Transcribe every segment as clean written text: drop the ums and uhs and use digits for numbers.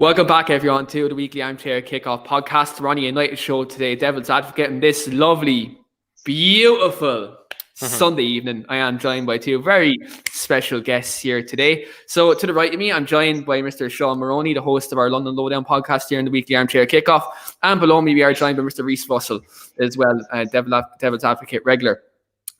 Welcome back, everyone, to the weekly Armchair Kickoff podcast. We're on a United show today, Devil's Advocate, and this lovely, beautiful Sunday evening. I am joined by two very special guests here today. So, to the right of me, I'm joined by Mr. Sean Maroney, the host of our London Lowdown podcast here in the weekly Armchair Kickoff. And below me, we are joined by Mr. Reese Russell as well, Devil's Advocate regular.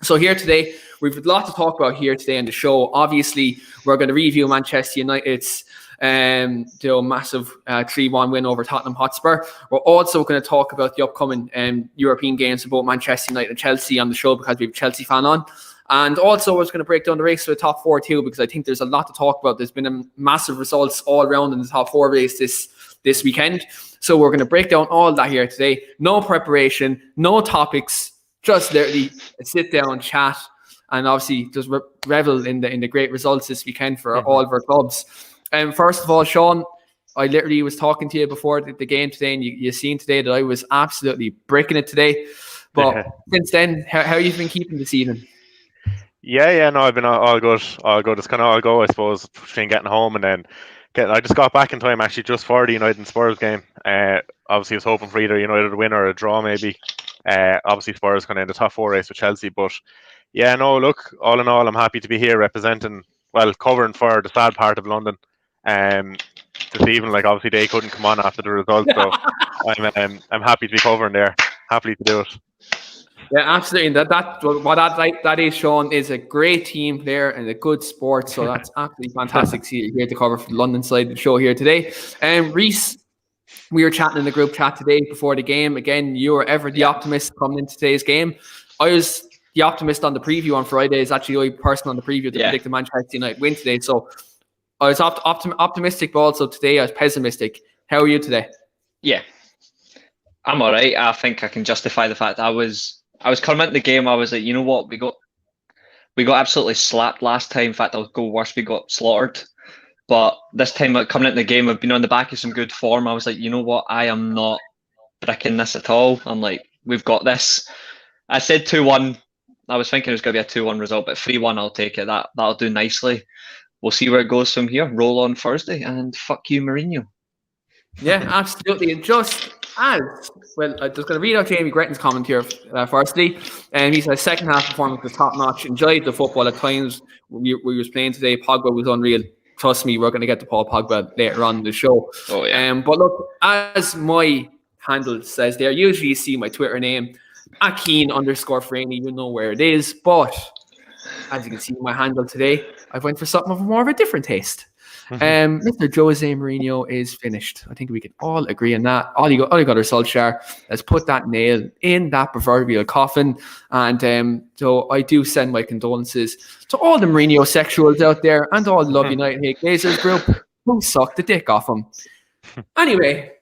So here today, we've a lot to talk about here today on the show. Obviously, we're going to review Manchester United's massive 3-1 win over Tottenham Hotspur. We're also going to talk about the upcoming European games for both Manchester United and Chelsea on the show because we have a Chelsea fan on. And also, we're going to break down the race for the top four too, because I think there's a lot to talk about. There's been a massive results all around in the top four race this weekend. So we're going to break down all that here today. No preparation, no topics, just literally sit down, chat, and obviously just revel in the great results this weekend for all of our clubs. First of all, Sean, I literally was talking to you before the game today, and you seen today that I was absolutely breaking it today. But since then, how have you been keeping this evening? No, I've been all good. It's kind of all go, I suppose, between getting home and then I just got back in time actually just for the United and Spurs game. Obviously, I was hoping for either United to win or a draw, maybe. Obviously, Spurs kind of in the top four race with Chelsea, but look, all in all, I'm happy to be here representing, covering for the sad part of London. This evening, obviously they couldn't come on after the result, so I'm happy to be covering there. Happy to do it. Yeah, absolutely. That is, Sean, is a great team player and a good sport. So that's absolutely fantastic to see you here to cover for the London side of the show here today. Reese, we were chatting in the group chat today before the game. Again, you were ever the optimist coming into today's game. I was the optimist on the preview on Friday. Is actually the only person on the preview to predict the Manchester United win today. So I was optimistic, but also today I was pessimistic. How are you today? Yeah, I'm all right. I think I can justify the fact I was coming into the game. I was like, you know what, we got absolutely slapped last time. In fact, I'll go worse. We got slaughtered. But this time, coming into the game, I've been on the back of some good form. I was like, you know what, I am not bricking this at all. I'm like, we've got this. I said 2-1. I was thinking it was going to be a 2-1 result, but 3-1, I'll take it. That'll do nicely. We'll see where it goes from here. Roll on Thursday, and fuck you, Mourinho. Yeah, absolutely. And just as well, I'm just going to read out Jamie Gretton's comment here firstly. And he says, second half performance was top notch. Enjoyed the football at times. We was playing today. Pogba was unreal. Trust me, we're going to get to Paul Pogba later on in the show. Oh, yeah. But look, as my handle says there, usually you see my Twitter name, @Keane_Franey. You know where it is. But as you can see, my handle today, I went for something of more of a different taste. Mr. Jose Mourinho is finished. I think we can all agree on that. All you got to Solskjaer, let's put that nail in that proverbial coffin. And so I do send my condolences to all the Mourinho sexuals out there and all the Love United Hate Glazers group who sucked the dick off him. Anyway,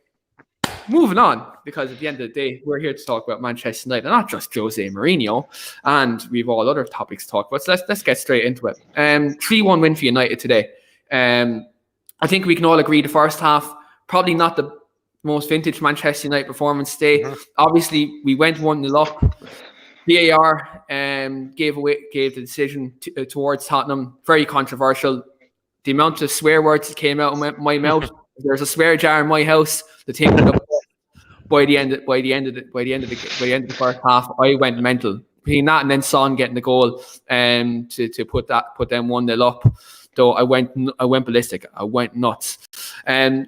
moving on, because at the end of the day, we're here to talk about Manchester United, not just Jose Mourinho, and we've all other topics to talk about. So let's get straight into it. 3-1 win for United today. I think we can all agree the first half, probably not the most vintage Manchester United performance today. Obviously, we went 1-0 up. VAR gave the decision towards Tottenham. Very controversial. The amount of swear words that came out of my mouth. There's a swear jar in my house. The thing that by the end of the first half, I went mental. Between that and then Son getting the goal to put them 1-0 up. So I went ballistic. I went nuts.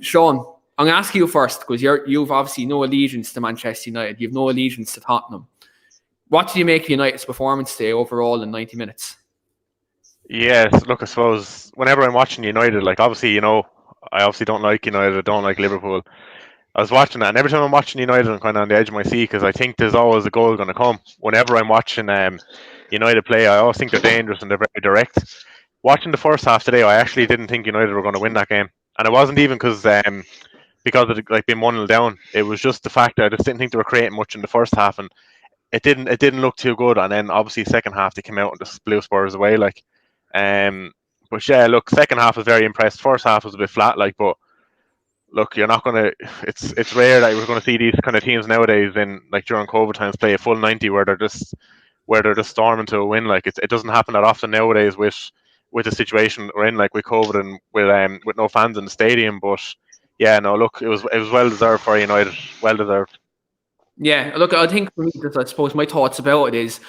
Sean, I'm going to ask you first, because you've obviously no allegiance to Manchester United. You've no allegiance to Tottenham. What do you make of United's performance today overall in 90 minutes? Yes, look, I suppose whenever I'm watching United, obviously, I obviously don't like United. I don't like Liverpool. I was watching that, and every time I'm watching United, I'm kind of on the edge of my seat because I think there's always a goal going to come. Whenever I'm watching United play, I always think they're dangerous and they're very direct. Watching the first half today, I actually didn't think United were going to win that game, and it wasn't even because of being 1-0 down. It was just the fact that I just didn't think they were creating much in the first half, and it didn't look too good. And then obviously second half they came out and just blew Spurs away. But yeah, look, second half was very impressed. First half was a bit flat, but look, you're not gonna. It's rare that we're going to see these kind of teams nowadays during COVID times play a full 90 where they're just storming to a win. It doesn't happen that often nowadays with the situation we're in, with COVID and with no fans in the stadium. But yeah, no, look, it was well deserved for United, well deserved. Yeah, look, I think for me, I suppose my thoughts about it is,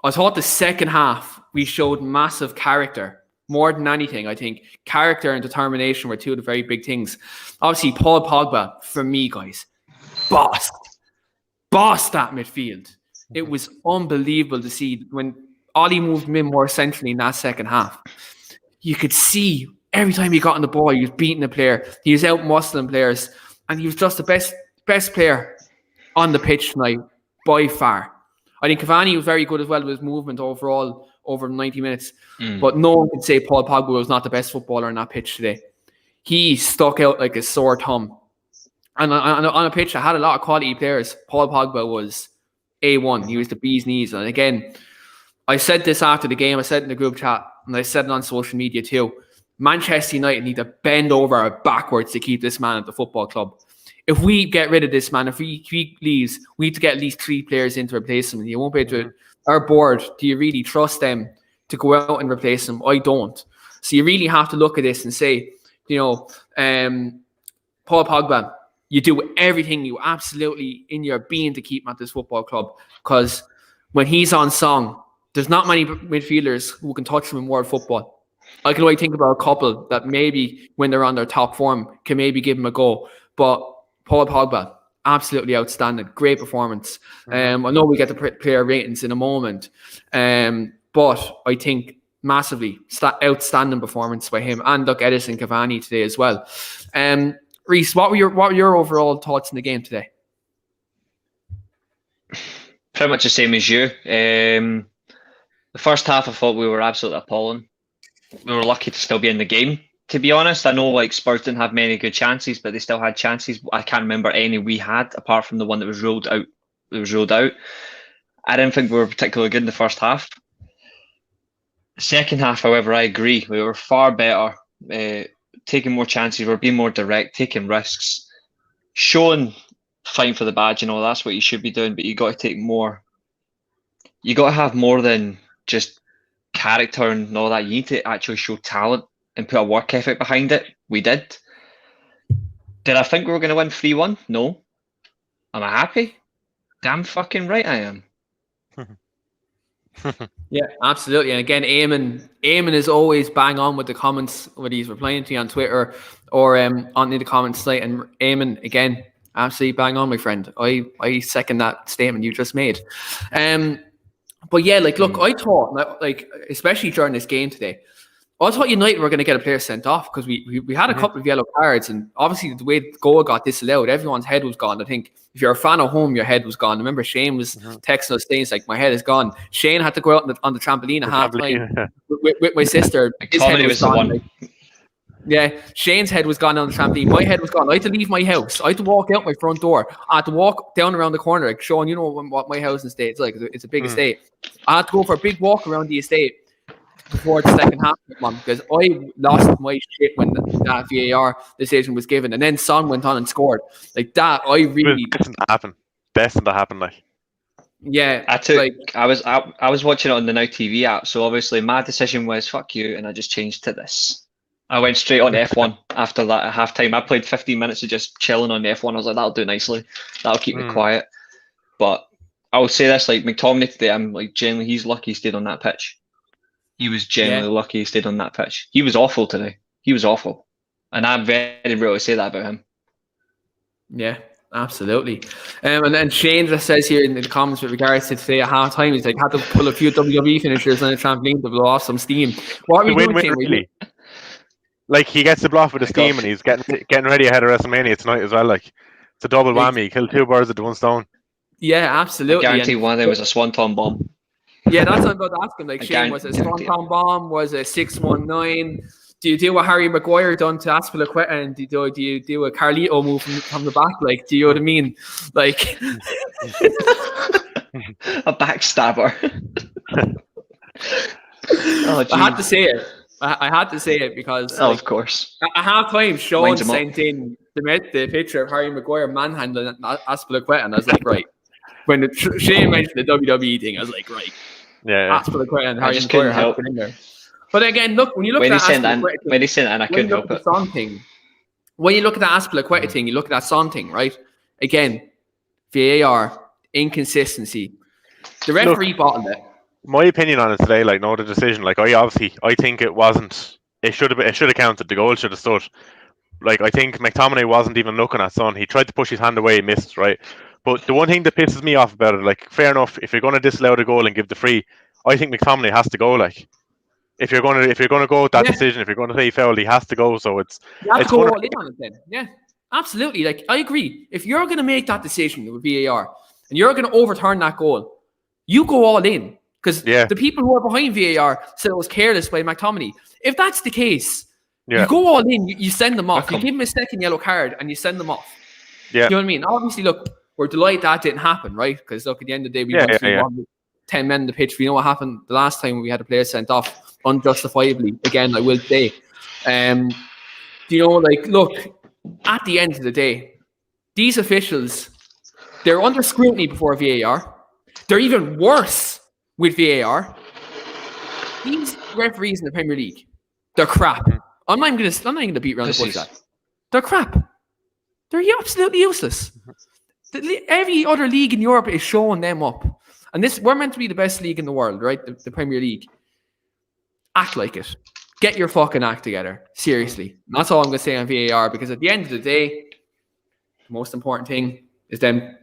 I thought the second half we showed massive character. More than anything, I think character and determination were two of the very big things. Obviously, Paul Pogba, for me, guys, bossed that midfield. It was unbelievable to see when Ollie moved him in more centrally in that second half. You could see every time he got on the ball, he was beating the player. He was out muscling players, and he was just the best player on the pitch tonight by far. I think Cavani was very good as well with his movement overall over 90 minutes. But no one could say Paul Pogba was not the best footballer on that pitch today. He stuck out like a sore thumb. And on a pitch that had a lot of quality players, Paul Pogba was A1. He was the bee's knees. And again, I said this after the game. I said it in the group chat, and I said it on social media too. Manchester United need to bend over backwards to keep this man at the football club. If we get rid of this man, if he leaves, we need to get at least 3 players in to replace him. You won't be able to. Our board, do you really trust them to go out and replace him? I don't. So you really have to look at this and say, Paul Pogba, you do everything you absolutely in your being to keep him at this football club, because when he's on song, there's not many midfielders who can touch him in world football. I can only think about a couple that maybe when they're on their top form can maybe give him a go. But Paul Pogba, absolutely outstanding. Great performance. I know we get the player ratings in a moment. But I think massively outstanding performance by him. And look, Edison Cavani today as well. Reece, what were your overall thoughts in the game today? Pretty much the same as you. The first half I thought we were absolutely appalling. We were lucky to still be in the game, to be honest. I know like Spurs didn't have many good chances, but they still had chances. I can't remember any we had apart from the one that was ruled out. I didn't think we were particularly good in the first half. The second half, however, I agree. We were far better, taking more chances. We were being more direct, taking risks, showing fighting for the badge. That's what you should be doing. But you got to take more. You got to have more than just character and all that. You need to actually show talent and put a work ethic behind it. We did. Did I think we were going to win 3-1? No. Am I happy? Damn fucking right I am. Yeah, absolutely. And again, Eamon is always bang on with the comments when he's replying to you on Twitter or on the comments tonight. And Eamon, again, absolutely bang on, my friend. I second that statement you just made. But yeah, look, I thought, especially during this game today, I thought United were going to get a player sent off because we had a couple of yellow cards, and obviously the way the goal got disallowed, everyone's head was gone. I think if you're a fan of home, your head was gone. I remember Shane was texting us saying, like, my head is gone. Shane had to go out on the trampoline at half time with my sister. His head was gone. Yeah, Shane's head was gone on the trampoline. My head was gone. I had to leave my house. I had to walk out my front door. I had to walk down around the corner, like Sean, what my house estate is like. It's a big estate. I had to go for a big walk around the estate before the second half, because I lost my shit when that VAR decision was given, and then Son went on and scored like that. I really destined to happen. Like, yeah, I was watching it on the Now TV app, so obviously my decision was fuck you, and I just changed to this. I went straight on F1 after that at half time. I played 15 minutes of just chilling on F1. I was like, that'll do nicely. That'll keep me quiet. But I will say this, like McTominay today, I'm like genuinely, he's lucky he stayed on that pitch. He was genuinely lucky he stayed on that pitch. He was awful today. He was awful. And I very rarely say that about him. Yeah, absolutely. And then Shane just says here in the comments with regards to today at half time, he's like, had to pull a few WWE finishers on the trampoline to blow off some steam. What are we doing, Shane? Really? Like, he gets the blow off with the steam, and he's getting ready ahead of WrestleMania tonight as well. Like, it's a double whammy. He killed 2 birds with 1 stone. Yeah, absolutely. I guarantee one of them was a swanton bomb. Yeah, that's what I'm about to ask him. Like, Shane, was it a swanton bomb? Was it 619? Do you do what Harry Maguire done to Aspilicueta, and do you do a Carlito move from the back? Like, do you know what I mean? Like a backstabber. I had to say it. I had to say it because of course. At half time, Sean sent in the picture of Harry Maguire manhandling Aspilicueta, and I was like, right. When Shane mentioned the WWE thing, I was like, right. Yeah. Aspilicueta and Harry Maguire have been in there. But again, look, when you look at when he sent it, I couldn't help it. Song thing, when you look at the Aspilicueta thing, you look at that Son thing, right? Again, VAR, inconsistency. The referee bottled it. My opinion on it today, like, no, the decision, like, I think it wasn't. It should have counted. The goal should have stood. Like, I think McTominay wasn't even looking at Son. He tried to push his hand away, missed, right? But the one thing that pisses me off about it, like, fair enough, if you're going to disallow the goal and give the free, I think McTominay has to go. Like, if you're going to go with that decision, if you're going to say he fouled, he has to go. So you have to go all in on it then. Yeah, absolutely. Like, I agree. If you're going to make that decision with VAR and you're going to overturn that goal, you go all in. Because the people who are behind VAR said it was careless by McTominay. If that's the case, you go all in, you send them off. You give him a second yellow card and you send them off. Yeah. You know what I mean? Obviously, look, we're delighted that didn't happen, right? Because, look, at the end of the day, we won 10 men in the pitch. We know what happened the last time we had a player sent off unjustifiably. Again, I will say. You know, like, look, at the end of the day, these officials, they're under scrutiny before VAR. They're even worse with VAR. These referees in the Premier League, they're crap. I'm not even gonna beat around the bush that. They're crap. They're absolutely useless. Every other league in Europe is showing them up. And we're meant to be the best league in the world, right? The Premier League. Act like it. Get your fucking act together. Seriously. And that's all I'm going to say on VAR, because at the end of the day, the most important thing is the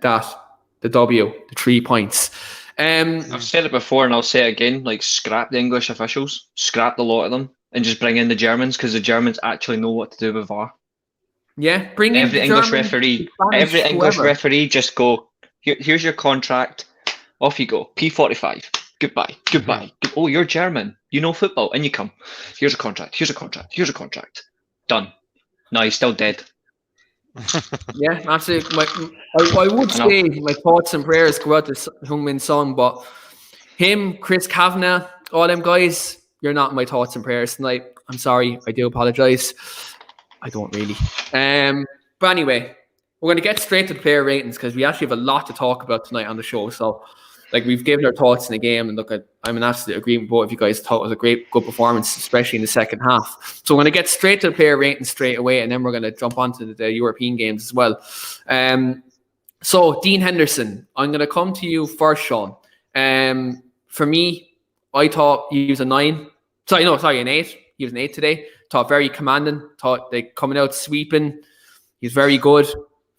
W, the 3 points. I've said it before and I'll say it again, like, scrap the English officials, scrap the lot of them, and just bring in the Germans, because the Germans actually know what to do with VAR. Yeah, bring in every English referee. Every English referee just go, here's your contract, off you go. P45. Goodbye. Oh, you're German. You know football, and you come. Here's a contract. Done. No, he's still dead. Yeah, absolutely. I would say my thoughts and prayers go out to Heung-min Son, but him, Chris Kavanagh, all them guys, you're not in my thoughts and prayers tonight. I'm sorry. I do apologise. I don't really. But anyway, we're going to get straight to the player ratings, because we actually have a lot to talk about tonight on the show. So, like, we've given our thoughts in the game, and look, I'm in absolute agreement with both of you guys. Thought it was a good performance, especially in the second half. So we're going to get straight to the player ratings straight away, and then we're going to jump onto the European games as well. So Dean Henderson, I'm going to come to you first, Sean. For me, I thought he was a 9. An 8. He was an 8 today. Thought very commanding. Thought like coming out sweeping. He's very good,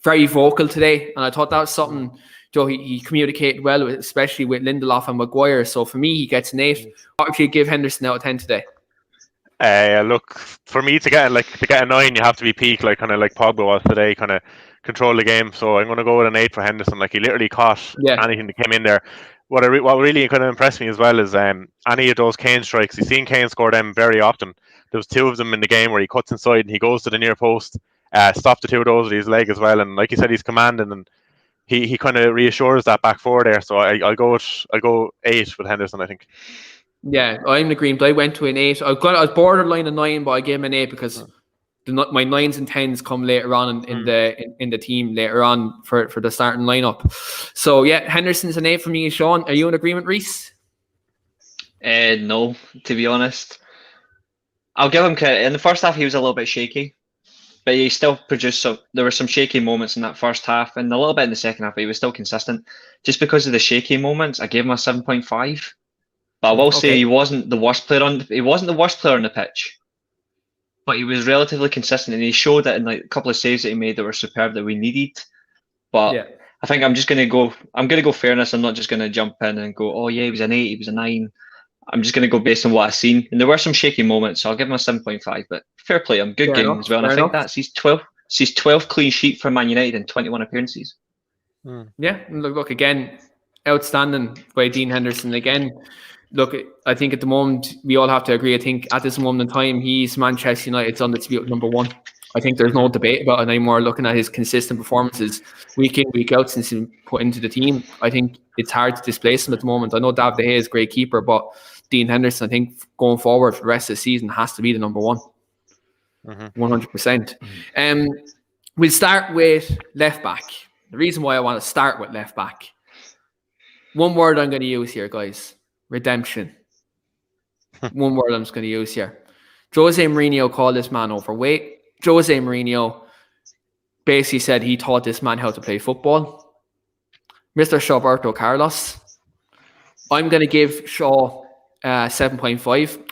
very vocal today, and I thought that was something. He communicated well, especially with Lindelof and Maguire. So for me, he gets an 8. What would you give Henderson out of 10 today? Look, for me to get a 9, you have to be peak, like kind of like Pogba was today, kind of control the game. So I'm going to go with an 8 for Henderson. Like, he literally caught anything that came in there. What really kind of impressed me as well is any of those Kane strikes. You've seen Kane score them very often. There was 2 of them in the game where he cuts inside and he goes to the near post, stopped the 2 of those with his leg as well. And like you said, he's commanding, and he kind of reassures that back 4 there. So I'll go 8 with Henderson, I think. Yeah, I'm the green, but I went to an 8. I was borderline a 9, but I gave him an 8 because my 9s and 10s come later on in the team later on for the starting lineup. So yeah, Henderson's an 8 for me. Sean, are you in agreement, Reese? No, to be honest. I'll give him credit. In the first half, he was a little bit shaky, but he still produced there were some shaky moments in that first half, and a little bit in the second half, but he was still consistent. Just because of the shaky moments, I gave him a 7.5. But I will say he wasn't the worst player on the pitch. But he was relatively consistent, and he showed that in like a couple of saves that he made that were superb that we needed. But I think I'm going to go fairness. I'm not just going to jump in and go, oh yeah, he was an 8, he was a 9. I'm just going to go based on what I've seen. And there were some shaky moments, so I'll give him a 7.5. But fair play, good game as well. And I think that's his 12th clean sheet for Man United in 21 appearances. Yeah, look again, outstanding by Dean Henderson again. Look, I think at the moment we all have to agree. I think at this moment in time, he's Manchester United's undisputed number 1. I think there's no debate about it anymore. Looking at his consistent performances week in, week out since he's put into the team, I think it's hard to displace him at the moment. I know David De Gea is a great keeper, but Dean Henderson, I think going forward for the rest of the season, has to be the number 1. 100%. We'll start with left back. The reason why I want to start with left back, one word I'm going to use here, guys: redemption. One word I'm just going to use here. Jose Mourinho called this man overweight. Jose Mourinho basically said he taught this man how to play football. Mr. Roberto Carlos. I'm going to give Shaw 7.5.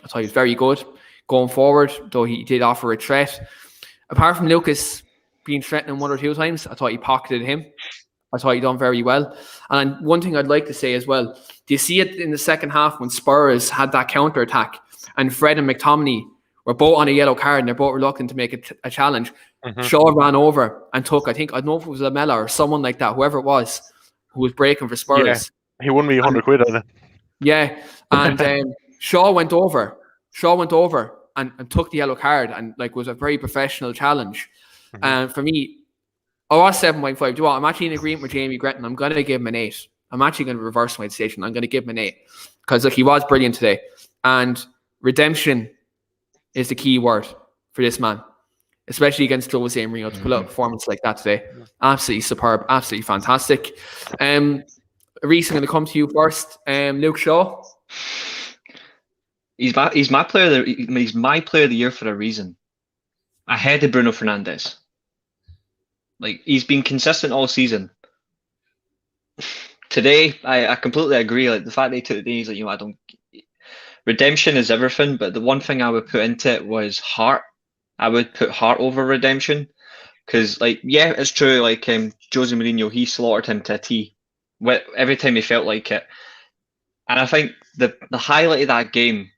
I thought he was very good going forward, though he did offer a threat. Apart from Lucas being threatening 1 or 2 times, I thought he pocketed him. I thought he done very well. And one thing I'd like to say as well, do you see it in the second half when Spurs had that counter-attack and Fred and McTominay were both on a yellow card and they're both reluctant to make a challenge? Shaw ran over and took, I don't know if it was Lamella or someone like that, whoever it was, who was breaking for Spurs. Yeah, he won me 100 quid on it. Yeah, and Shaw went over and took the yellow card and was a very professional challenge. And for me, I was 7.5. Do you know what? I'm actually in agreement with Jamie Gretton. I'm going to give him an 8. I'm actually going to reverse my decision. I'm going to give him an 8 because he was brilliant today. And redemption is the key word for this man, especially against Jose Mourinho to pull out a performance like that today. Absolutely superb, absolutely fantastic. Reece, I'm going to come to you first. Luke Shaw. He's my player of the year for a reason. Ahead of Bruno Fernandes. He's been consistent all season. Today, I completely agree. The fact that he took the day, he's I don't. Redemption is everything, but the one thing I would put into it was heart. I would put heart over redemption, because yeah, it's true. Jose Mourinho, he slaughtered him to a T. Every time he felt like it, and I think the highlight of that game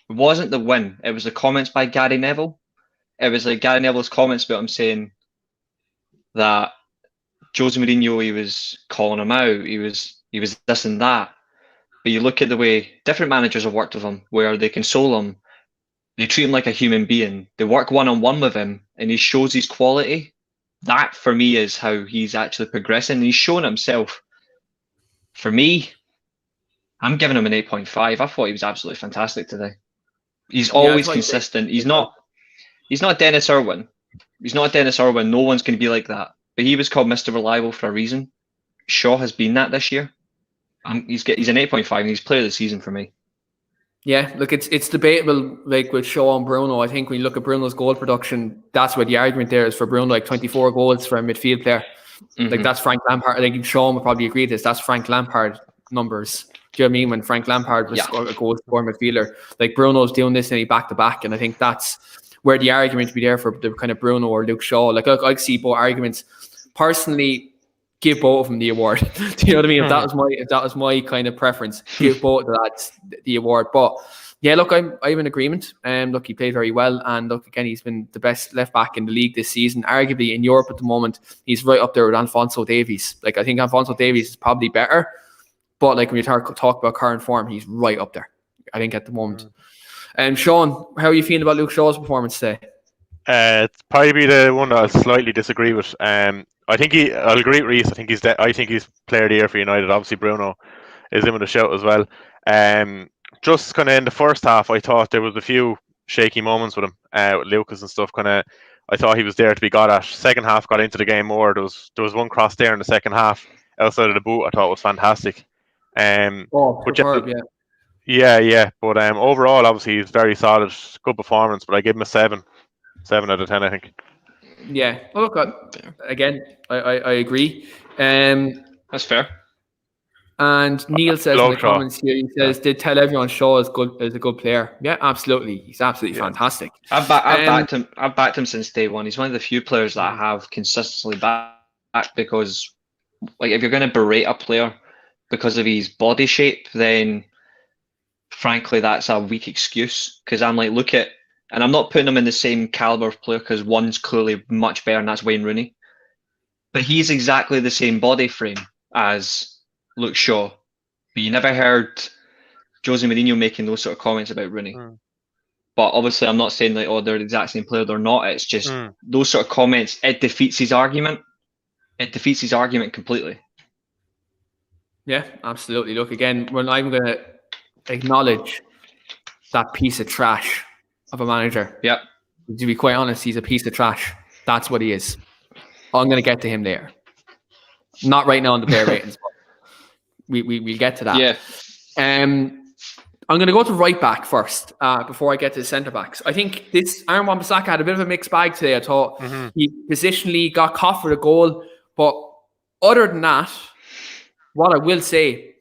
wasn't the win. It was the comments by Gary Neville. It was Gary Neville's comments about him saying that Jose Mourinho, he was calling him out, he was this and that. But you look at the way different managers have worked with him, where they console him, they treat him like a human being, they work one-on-one with him, and he shows his quality. That, for me, is how he's actually progressing. He's shown himself. For me, I'm giving him an 8.5. I thought he was absolutely fantastic today. He's always consistent. He's not Dennis Irwin. He's not Dennis Irwin. No one's going to be like that. But he was called Mr. Reliable for a reason. Shaw has been that this year. He's an 8.5 and he's player of the season for me. Yeah, look, it's debatable with Shaw and Bruno. I think when you look at Bruno's goal production, that's where the argument there is for Bruno, 24 goals for a midfield player. That's Frank Lampard. I think Shaw would probably agree with this. That's Frank Lampard numbers. Do you know what I mean? When Frank Lampard was a goal scorer midfielder, Bruno's doing this and he back to back, and I think that's where the argument would be there for the kind of Bruno or Luke Shaw. I see both arguments. Personally, give both of them the award. Do you know what I mean? If that was my kind of preference, give both of the lads the award. But yeah, look, I'm in agreement. Look, he played very well, and look, again, he's been the best left back in the league this season. Arguably in Europe at the moment, he's right up there with Alphonso Davies. I think Alphonso Davies is probably better, but when you talk about current form, he's right up there, I think, at the moment. Sean, how are you feeling about Luke Shaw's performance today? It's probably the one I'll slightly disagree with. I think I'll agree with Reece. I think he's player of the year for United. Obviously, Bruno is in with a shout as well. Just kind of in the first half, I thought there was a few shaky moments with him, with Lucas and stuff. I thought he was there to be got at. Second half, got into the game more. There was one cross there in the second half outside of the boot. I thought was fantastic. Superb, yeah. But overall, obviously, he's very solid, good performance. But I give him a 7 out of 10, I think. Yeah. Well, look, again, I agree. That's fair. And Neil says in the comments here, he says, "Did tell everyone Shaw is a good player." Yeah, absolutely. He's absolutely fantastic. I've backed him. I've backed him since day one. He's one of the few players that I have consistently backed, because, if you're going to berate a player because of his body shape, then frankly, that's a weak excuse. Because I'm look at, and I'm not putting him in the same caliber of player, because one's clearly much better, and that's Wayne Rooney. But he's exactly the same body frame as Luke Shaw. But you never heard Jose Mourinho making those sort of comments about Rooney. But obviously, I'm not saying they're the exact same player. They're not. It's just those sort of comments. It defeats his argument. It defeats his argument completely. Yeah, absolutely. Look, again, when I'm going to acknowledge that piece of trash of a manager. Yeah. To be quite honest, he's a piece of trash. That's what he is. I'm going to get to him there. Not right now on the player ratings. We'll get to that. Yeah. I'm going to go to right back first before I get to the centre backs. I think this Aaron Wan-Bissaka had a bit of a mixed bag today. I thought he positionally got caught for a goal, but other than that, what I will say,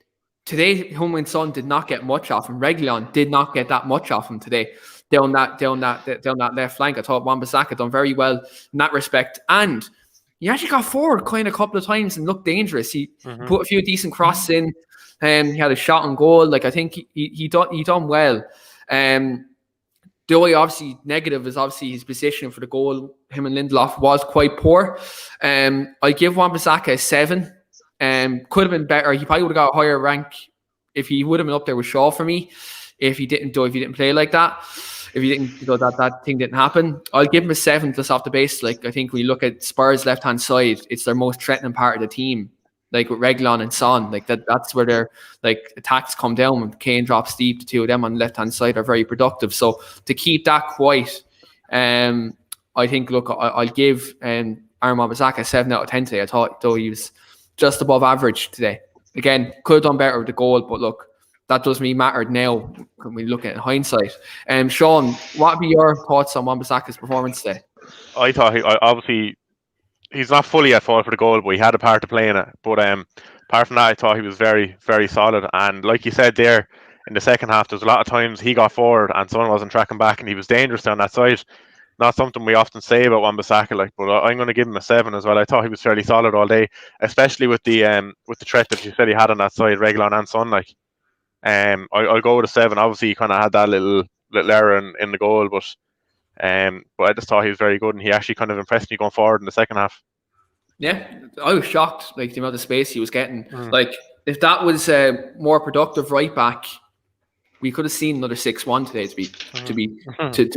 today Heung-min Son did not get much off him. Reguilon did not get that much off him today down that left flank. I thought Wan-Bissaka done very well in that respect, and he actually got forward quite a couple of times and looked dangerous. He put a few decent crosses in. He had a shot on goal. Like, I think he done well. The only obviously negative is obviously his position for the goal. Him and Lindelof was quite poor. I give Wan-Bissaka a 7. Could have been better. He probably would have got a higher rank if he would have been up there with Shaw for me. If he didn't play like that. If he didn't, that thing didn't happen. I'll give him a 7 just off the base. Like, I think when you look at Spurs' left-hand side, it's their most threatening part of the team. Like with Reguilon and Son, like that's where their like attacks come down. When Kane drops deep, the two of them on the left-hand side are very productive. So to keep that quiet, I think, look, I'll give Aaron Wan-Bissaka a 7 out of 10 today. I thought, though, he was just above average today. Again, could have done better with the goal, but look, that doesn't really matter now when we look at it in hindsight. Sean, what would be your thoughts on Wan-Bissaka's performance today? I thought obviously he's not fully at fault for the goal, but he had a part to play in it. But apart from that, I thought he was very, very solid. And like you said there, in the second half, there's a lot of times he got forward and someone wasn't tracking back, and he was dangerous down that side. Not something we often say about Wan-Bissaka, like, but I'm going to give him a 7 as well. I thought he was fairly solid all day, especially with the threat that you said he had on that side, Reguilon and Son. Like, I'll go with a 7. Obviously, he kind of had that little error in the goal, but I just thought he was very good, and he actually kind of impressed me going forward in the second half. Yeah, I was shocked, like, the amount of space he was getting. Like, if that was a more productive right back, we could have seen another 6-1 today. To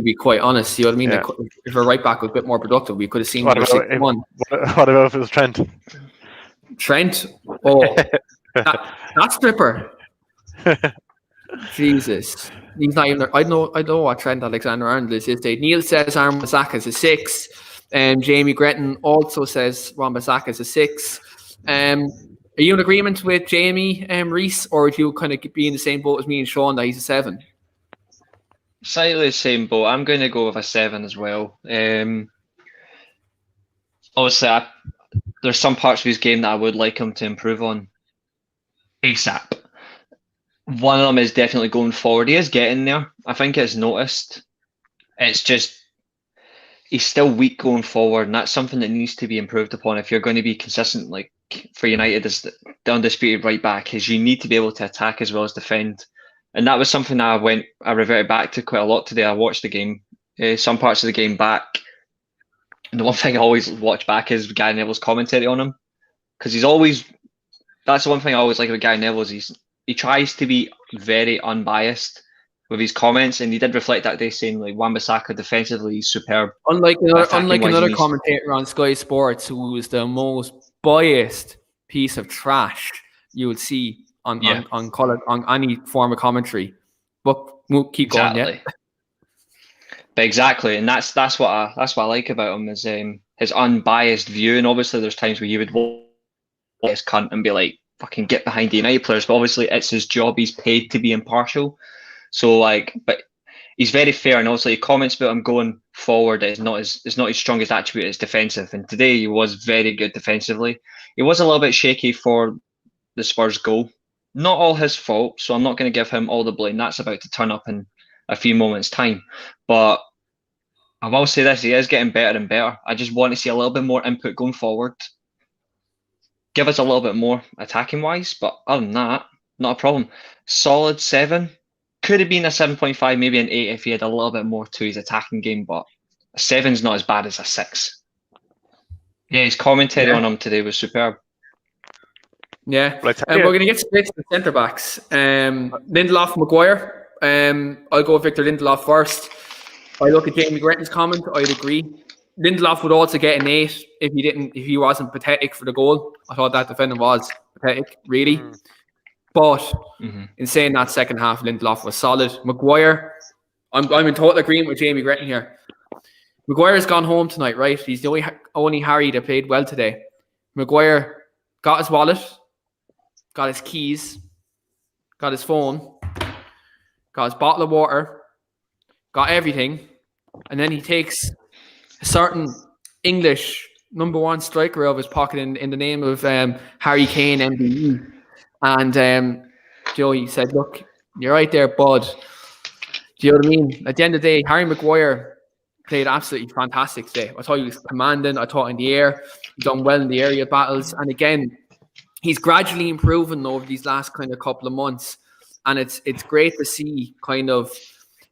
be quite honest, you know what I mean? Yeah. Like, if a right back was a bit more productive, we could have seen another 6-1. What about if it was Trent? Trent, that stripper. Jesus, he's not even there. I know what Trent Alexander-Arnold is today. Neil says Aaron Wan-Bissaka is a 6. Jamie Gretton also says Wan-Bissaka is a 6. Are you in agreement with Jamie Reese, or would you kind of be in the same boat as me and Sean that he's a 7? Slightly the same boat. I'm going to go with a 7 as well. Obviously, there's some parts of his game that I would like him to improve on ASAP. One of them is definitely going forward. He is getting there. I think it's noticed. It's just he's still weak going forward, and that's something that needs to be improved upon if you're going to be consistent. Like, for United as the undisputed right back, is you need to be able to attack as well as defend, and that was something that I reverted back to quite a lot today. I watched the game, some parts of the game back, and the one thing I always watch back is Gary Neville's commentary on him, because that's the one thing I always like about Gary Neville, is he tries to be very unbiased with his comments, and he did reflect that day saying, like, Wan-Bissaka defensively is superb. Unlike another commentator on Sky Sports who was the most biased piece of trash you would see on any form of commentary. But we'll keep going, yeah. But exactly, and that's what I like about him, is his unbiased view. And obviously, there's times where you would watch this cunt and be like, fucking get behind the United players, but obviously it's his job. He's paid to be impartial. So, like, but he's very fair, and also he comments about him going forward. It's not his strongest attribute. It's defensive, and today he was very good defensively. He was a little bit shaky for the Spurs goal. Not all his fault, so I'm not going to give him all the blame. That's about to turn up in a few moments' time. But I will say this: he is getting better and better. I just want to see a little bit more input going forward. Give us a little bit more attacking wise, but other than that, not a problem. Solid 7. Could have been a 7.5, maybe an 8 if he had a little bit more to his attacking game, but a 7's not as bad as a 6. Yeah, his commentary on him today was superb. Yeah, we're going to get straight to the centre backs. Lindelof, Maguire. I'll go with Victor Lindelof first. I look at Jamie Gretton's comment. I'd agree. Lindelof would also get an 8 if he wasn't pathetic for the goal. I thought that defending was pathetic, really. But in saying that, second half, Lindelof was solid. Maguire, I'm in total agreement with Jamie Gretton here. Maguire's gone home tonight, right? He's the only Harry that played well today. Maguire got his wallet, got his keys, got his phone, got his bottle of water, got everything, and then he takes a certain English number one striker out of his pocket in the name of Harry Kane, MBE. And Joey said, look, you're right there, bud. Do you know what I mean? At the end of the day, Harry Maguire played absolutely fantastic today. I thought he was commanding. I thought in the air, he done well in the area battles. And again, he's gradually improving over these last kind of couple of months. And it's great to see kind of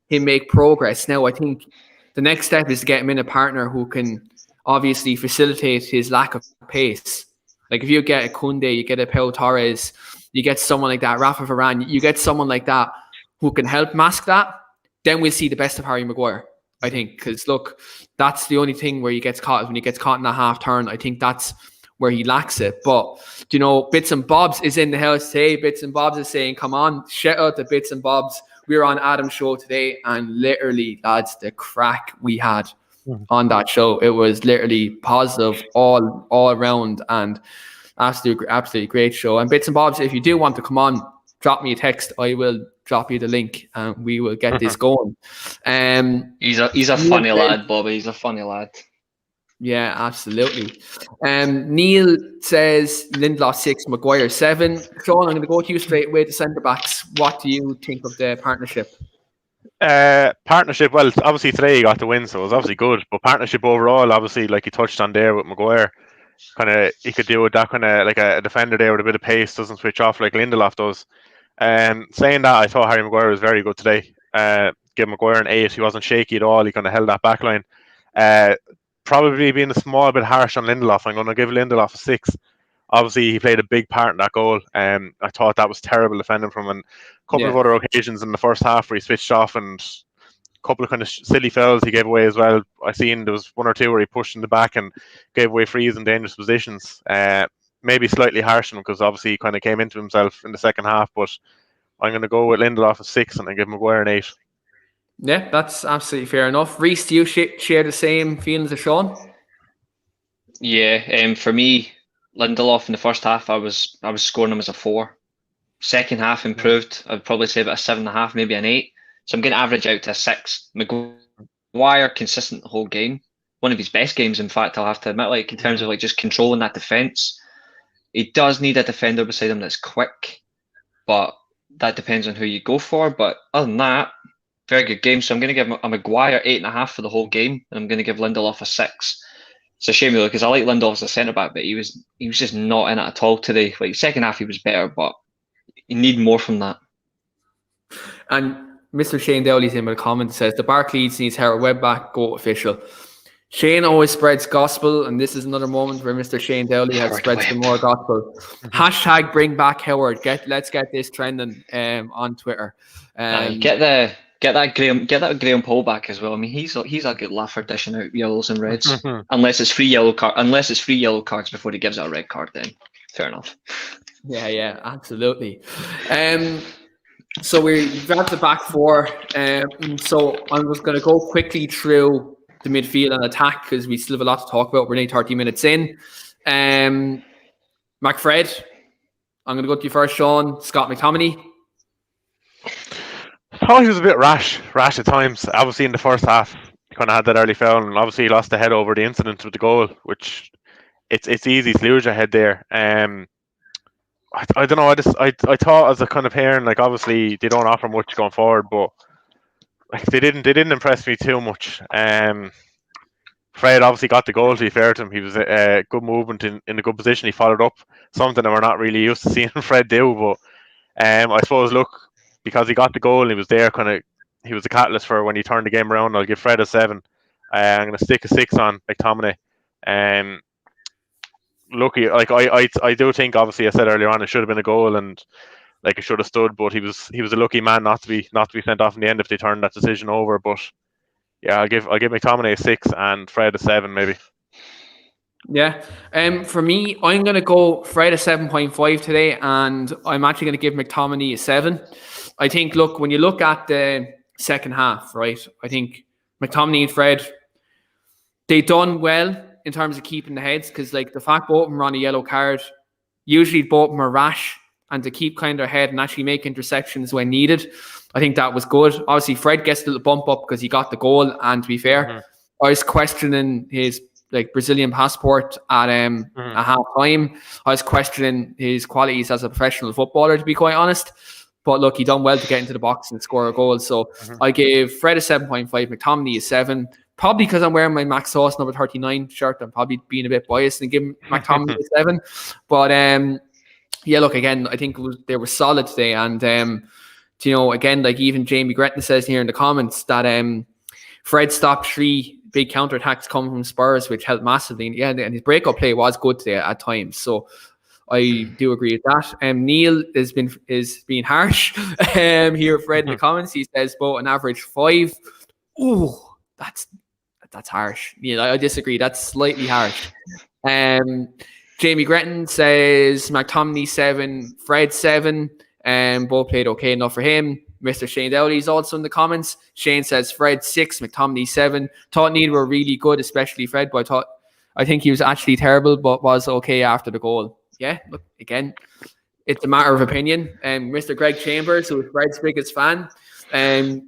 him make progress. Now, I think the next step is to get him in a partner who can obviously facilitate his lack of pace. Like if you get a Koundé, you get a Pau Torres, you get someone like that, Rafa Varane, you get someone like that who can help mask that, then we'll see the best of Harry Maguire, I think. Because look, that's the only thing where he gets caught, is when he gets caught in a half turn. I think that's where he lacks it. But, you know, Bits and Bobs is in the house today. Bits and Bobs is saying, come on, shout out to Bits and Bobs. We were on Adam's show today, and literally, lads, the crack we had on that show. It was literally positive all around, and absolutely great show. And Bits and Bobs, if you do want to come on, drop me a text. I will drop you the link, and we will get this going. He's a funny lad, Bobby. He's a funny lad. Yeah, absolutely. Neil says Lindelof 6, Maguire 7. Sean, I'm going to go to you straight away to centre backs. What do you think of the partnership? Partnership, well, obviously today he got the win, so it was obviously good. But partnership overall, obviously, like you touched on there with Maguire, kind of he could deal with that kind of like a defender there with a bit of pace, doesn't switch off like Lindelof does. Saying that, I thought Harry Maguire was very good today. Give Maguire an 8. He wasn't shaky at all. He kind of held that back line. Probably being a small bit harsh on Lindelof, I'm going to give Lindelof a 6. Obviously, he played a big part in that goal. I thought that was terrible defending from him. And a couple of other occasions in the first half where he switched off, and a couple of kind of silly fouls he gave away as well. I seen there was one or two where he pushed in the back and gave away frees in dangerous positions. Maybe slightly harsh on him because obviously he kind of came into himself in the second half. But I'm going to go with Lindelof a 6 and then give Maguire an 8. Yeah, that's absolutely fair enough. Reece, do you share the same feelings as Sean? Yeah, for me, Lindelof in the first half, I was scoring him as a 4. Second half improved. I'd probably say about a 7.5, maybe an 8. So I'm going to average out to a 6. Maguire consistent the whole game. One of his best games, in fact, I'll have to admit, like in terms of like just controlling that defence. He does need a defender beside him that's quick, but that depends on who you go for. But other than that, very good game. So I'm going to give a Maguire 8.5 for the whole game, and I'm going to give Lindelof a 6. It's a shame though, because I like Lindelof as a centre back, but he was just not in it at all today. Like second half he was better, but you need more from that. And Mr. Shane Dowley's in with a comment, says the Barclays needs Howard Webb back, go official. Shane always spreads gospel, and this is another moment where Mr. Shane Dowley has spread some more gospel. Hashtag bring back Howard. Let's get this trending on Twitter. Get that Graham Paul back as well. I mean, he's a good laugher dishing out yellows and reds, unless it's free yellow cards before he gives out a red card. Then fair enough. Yeah, absolutely. So we've got the back four. So I'm just going to go quickly through the midfield and attack because we still have a lot to talk about. We're only 30 minutes in. McFred, I'm going to go to you first, Sean. Scott McTominay. I thought he was a bit rash at times. Obviously, in the first half, he kind of had that early foul, and obviously he lost the head over the incident with the goal, which it's easy to lose your head there. I don't know. I thought as a kind of parent, like obviously they don't offer much going forward, but like they didn't impress me too much. Fred obviously got the goal. To be fair to him, he was a good movement in a good position. He followed up, something that we're not really used to seeing Fred do. But I suppose because he got the goal and he was there, he was the catalyst for when he turned the game around. I'll give Fred a 7. I'm going to stick a 6 on McTominay. Lucky, like I do think obviously I said earlier on it should have been a goal and like it should have stood, but he was a lucky man not to be sent off in the end if they turned that decision over. But yeah, I'll give McTominay a 6 and Fred a 7 maybe. Yeah. For me, I'm going to go Fred a 7.5 today, and I'm actually going to give McTominay a 7. I think, look, when you look at the second half, right, I think McTominay and Fred, they done well in terms of keeping the heads because, like, the fact both of them are on a yellow card, usually both of them are rash. and to keep kind of their head and actually make interceptions when needed. I think that was good. Obviously, Fred gets a little bump up because he got the goal. And to be fair, I was questioning his Brazilian passport at half time. I was questioning his qualities as a professional footballer, to be quite honest. But look, he done well to get into the box and score a goal. So I gave Fred a 7.5, McTominay a 7. Probably because I'm wearing my Max Sauce number 39 shirt. I'm probably being a bit biased and giving McTominay a 7. But yeah, look, again, I think they were solid today. And, again, like even Jamie Gretton says here in the comments that Fred stopped 3 big counterattacks coming from Spurs, which helped massively. Yeah, and his breakup play was good today at times. So I do agree with that. Neil is being harsh here. Fred in the comments, he says about an average 5. Ooh, that's harsh. I disagree. That's slightly harsh. Jamie Gretton says McTominay 7, Fred 7, and both played okay enough for him. Mr. Shane Dowley is also in the comments. Shane says Fred 6, McTominay 7. Thought neither were really good, especially Fred, but I think he was actually terrible, but was okay after the goal. Yeah, look, again, it's a matter of opinion. Mr. Greg Chambers, who is Fred's biggest fan,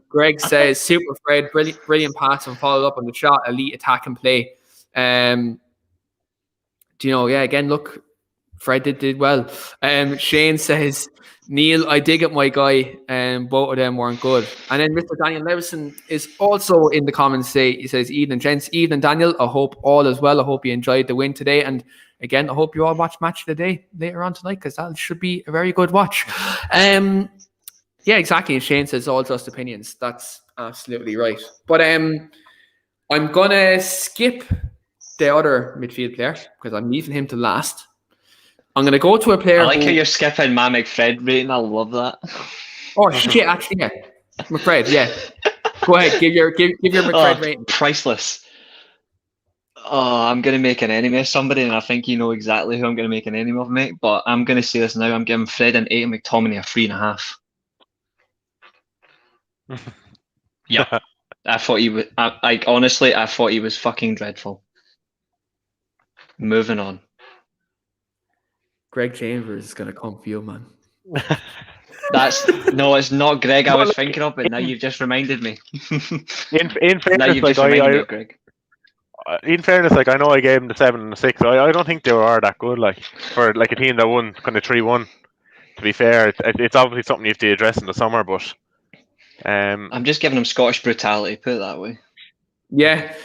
Greg says super Fred, brilliant pass and followed up on the shot, elite attack and play. Again, look, Fred did well. Shane says, Neil, I dig it, my guy. Both of them weren't good. And then Mr. Daniel Levison is also in the comments. He says, evening, gents. Evening, Daniel. I hope all is well. I hope you enjoyed the win today. And again, I hope you all watch Match of the Day later on tonight, because that should be a very good watch. Yeah, exactly. And Shane says all just opinions. That's absolutely right. But I'm going to skip the other midfield player because I'm leaving him to last. I'm going to go to a player. I like how you're skipping my McFred rating. I love that. Oh, shit, actually, yeah. McFred, yeah. Go ahead. Give your McFred rating. Priceless. Oh, I'm going to make an enemy of somebody, and I think you know exactly who I'm going to make an enemy of, mate. But I'm going to say this now. I'm giving Fred an 8 and McTominay a 3.5. Yeah, I thought he was. Honestly, I thought he was fucking dreadful. Moving on. Greg Chambers is gonna come for you, man. No, it's not Greg. I was thinking of, but now you've just reminded me. In fairness, Greg. In fairness, I know I gave him the 7 and the 6. I don't think they are that good. For a team that won kind of 3-1. To be fair, it's obviously something you have to address in the summer, but. I'm just giving him Scottish brutality, put it that way. Yeah.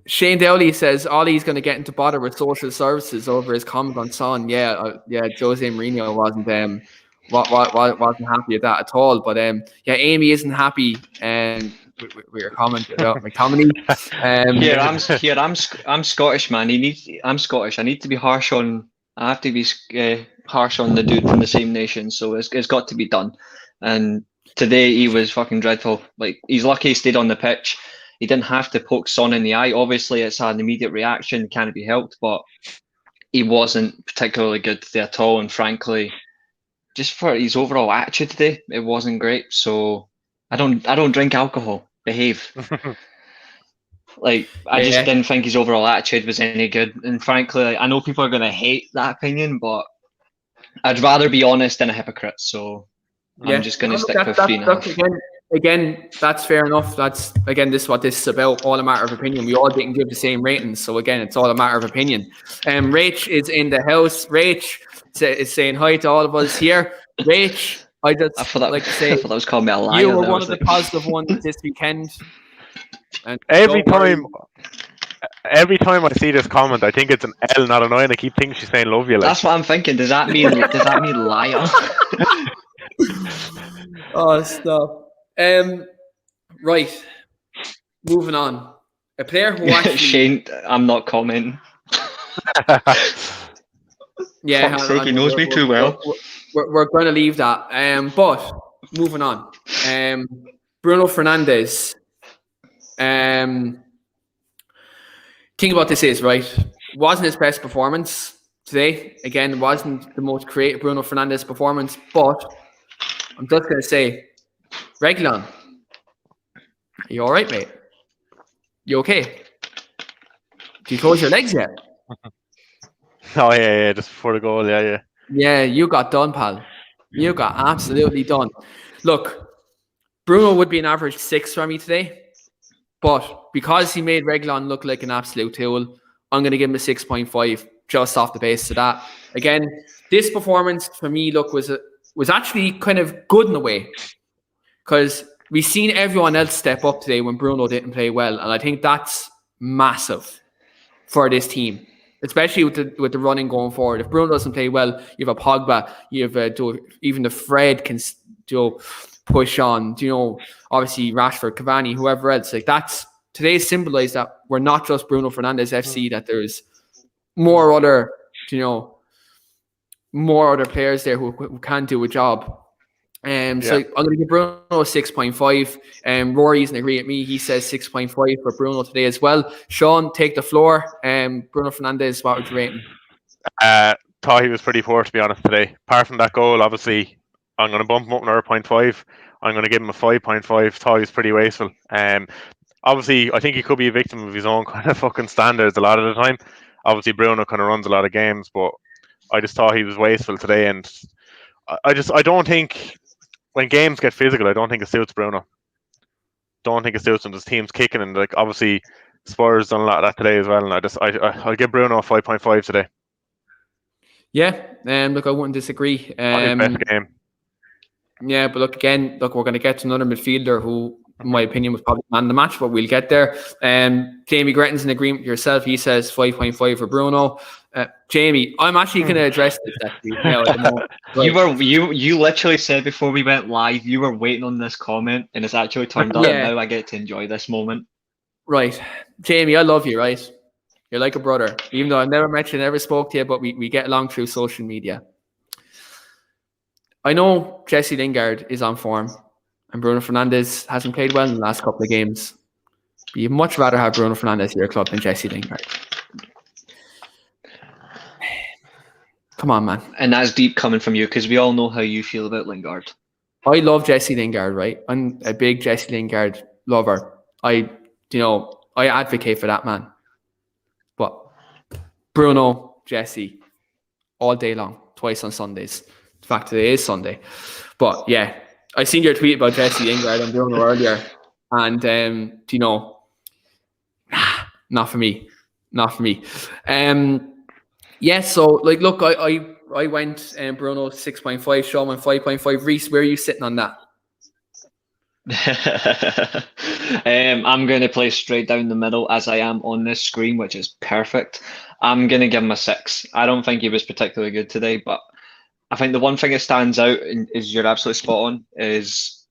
Shane Dowley says Ollie's going to get into bother with social services over his comment on Son. Yeah, Jose Mourinho wasn't happy with that at all. But Amy isn't happy with your comment about McTominay. I'm Scottish, man. I'm Scottish. I need to be harsh on. I have to be harsh on the dude from the same nation. So it's got to be done. And today he was fucking dreadful. He's lucky he stayed on the pitch. He didn't have to poke Son in the eye. Obviously, it's had an immediate reaction, can't be helped, but he wasn't particularly good today at all. And frankly, just for his overall attitude today, it wasn't great. So I don't drink alcohol. Behave. I just didn't think his overall attitude was any good. And frankly, I know people are going to hate that opinion, but I'd rather be honest than a hypocrite. So I'm just going to stick with 3.5. Again, that's fair enough. This is what this is about. All a matter of opinion. We all didn't give the same ratings, so again, it's all a matter of opinion. Rach is in the house. Rach is saying hi to all of us here. Rach, I thought that was calling me a liar. You were one of the positive ones this weekend. And every time I see this comment, I think it's an L, not an I, and I keep thinking she's saying love you. That's what I'm thinking. Does that mean liar? Oh, stop. Right. Moving on. A player who actually Shane, I'm not commenting. Yeah, fuck's sake, he knows me too well. We're going to leave that. But moving on. Bruno Fernandes. Thing about this is, right, wasn't his best performance today. Again, wasn't the most creative Bruno Fernandes performance, but I'm just going to say, Reguilon, are you all right, mate? You okay? Do you close your legs yet? Oh, yeah, just before the goal, yeah. Yeah, you got done, pal. You got absolutely done. Look, Bruno would be an average 6 for me today, but because he made Reguilon look like an absolute tool, I'm going to give him a 6.5 just off the base of that. Again, this performance for me, look, was actually kind of good in a way because we've seen everyone else step up today when Bruno didn't play well, and I think that's massive for this team, especially with the running going forward. If Bruno doesn't play well, you have a Pogba, you have even the Fred can push on. Obviously Rashford, Cavani, whoever else. Like that's today symbolized that we're not just Bruno Fernandes FC. That there's more other players there who can do a job. So I'm going to give Bruno a 6.5. Rory's in agreement with me. He says 6.5 for Bruno today as well. Sean, take the floor. Bruno Fernandes, what would you rate him? Thought he was pretty poor, to be honest, today. Apart from that goal, obviously, I'm going to bump him up another 0.5. I'm going to give him a 5.5. Thought he was pretty wasteful. Obviously, I think he could be a victim of his own kind of fucking standards a lot of the time. Obviously, Bruno kind of runs a lot of games, but I just thought he was wasteful today. And I don't think when games get physical, I don't think it suits Bruno. Don't think it suits him. This team's kicking, and like obviously Spurs done a lot of that today as well. And I'll give Bruno a 5.5 today. Yeah, look, I wouldn't disagree. His best game. Yeah, but we're going to get to another midfielder who, in my opinion, was probably man of the match, but we'll get there. Jamie Gretton's in agreement with yourself. He says 5.5 for Bruno. Jamie, I'm actually going to address this actually now at the moment. Right. You literally said before we went live you were waiting on this comment, and it's actually turned up. Now I get to enjoy this moment. Right, Jamie, I love you. Right, you're like a brother. Even though I've never met you, never spoke to you, but we get along through social media. I know Jesse Lingard is on form, and Bruno Fernandes hasn't played well in the last couple of games. But you'd much rather have Bruno Fernandes at your club than Jesse Lingard. Come on, man. And that's deep coming from you, because we all know how you feel about Lingard. I love Jesse Lingard, right? I'm a big Jesse Lingard lover. I advocate for that man. But Bruno, Jesse, all day long, twice on Sundays. In fact, today is Sunday. But yeah, I seen your tweet about Jesse Lingard and Bruno earlier, and not for me. Yeah, so like, look, I went Bruno 6.5, Sean went 5.5. Reese, where are you sitting on that? I'm going to play straight down the middle as I am on this screen, which is perfect. I'm going to give him a 6. I don't think he was particularly good today, but I think the one thing that stands out, is you're absolutely spot on, is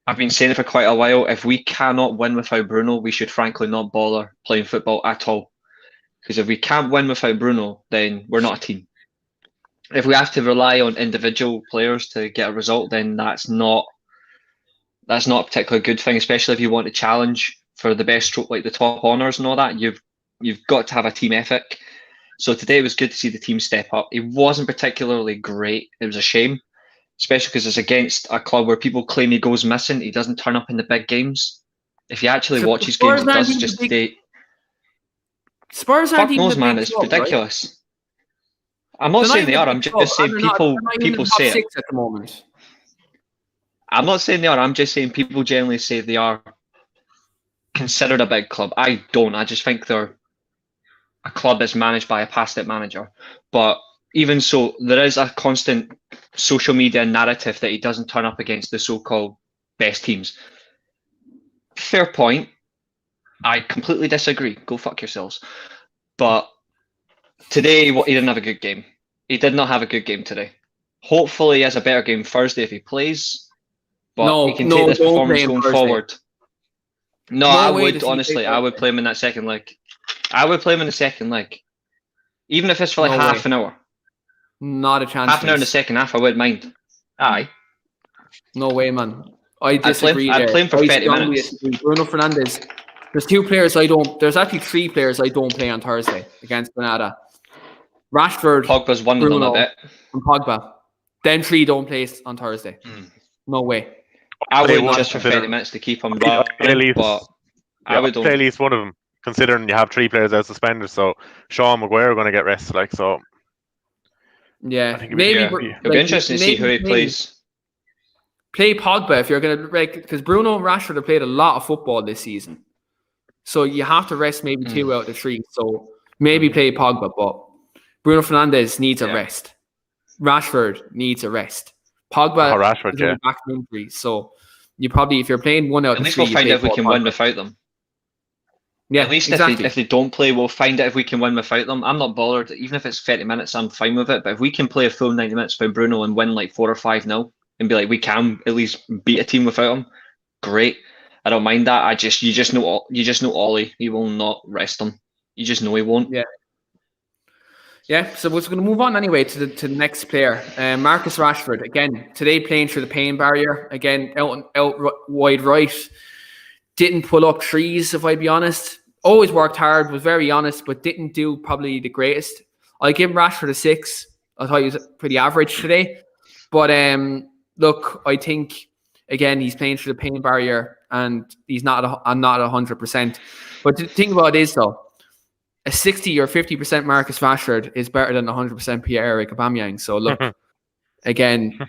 I've been saying it for quite a while. If we cannot win without Bruno, we should frankly not bother playing football at all. Because if we can't win without Bruno, then we're not a team. If we have to rely on individual players to get a result, then that's not a particularly good thing, especially if you want to challenge for the best stroke, like the top honours and all that. You've got to have a team ethic. So today it was good to see the team step up. It wasn't particularly great. It was a shame, especially because it's against a club where people claim he goes missing. He doesn't turn up in the big games. If you actually watch his games, he does just stay. Spurs aren't even knows, man. It's ridiculous. Right? I'm not saying they are. I'm just saying people say it. At the moment. I'm not saying they are. I'm just saying people generally say they are considered a big club. I don't. I just think they're a club that's managed by a past-it manager. But even so, there is a constant social media narrative that he doesn't turn up against the so-called best teams. Fair point. I completely disagree. Go fuck yourselves. But today, he didn't have a good game. He did not have a good game today. Hopefully, he has a better game Thursday if he plays. But he can take this performance going forward. No, I would, honestly. I would play him in that second leg. I would play him in the second leg. Even if it's for like half an hour. Not a chance. Half an hour in the second half, I wouldn't mind. Aye. No way, man. I disagree. I'd play him for 30 minutes. Bruno Fernandes. There's actually 3 players I don't play on Thursday against Granada. Rashford, Pogba's one Bruno, of them, and Pogba. Them 3 don't play on Thursday. No way. I would just for 30 minutes to keep him running, but I would play at least one of them, considering you have 3 players out suspended. So Shaw and Maguire are going to get rested, Yeah, I think maybe It'll be interesting to see who he plays. Play Pogba if you're going to, because Bruno and Rashford have played a lot of football this season. So you have to rest maybe 2 out of the 3. So maybe play Pogba, but Bruno Fernandes needs a rest. Rashford needs a rest. Pogba Rashford, is only back from injury. So you probably, if you're playing 1 out of At least 3, we'll find out if we can win without them. Yeah, At least exactly. if they don't play, we'll find out if we can win without them. I'm not bothered. Even if it's 30 minutes, I'm fine with it. But if we can play a full 90 minutes without Bruno and win like 4 or 5-0 and be like, we can at least beat a team without him, great. I don't mind that. You just know Ollie. He will not rest him. You just know he won't. Yeah, so we're going to move on anyway to the next player, Marcus Rashford. Again, today playing through the pain barrier. Again, out wide right. Didn't pull up trees, if I'd be honest. Always worked hard, was very honest, but didn't do probably the greatest. I give Rashford a 6. I thought he was pretty average today. But look, I think, again, he's playing through the pain barrier and he's not 100%. But the thing about it is, though, a 60 or 50% Marcus Rashford is better than 100% Pierre-Emerick Aubameyang. So look, again,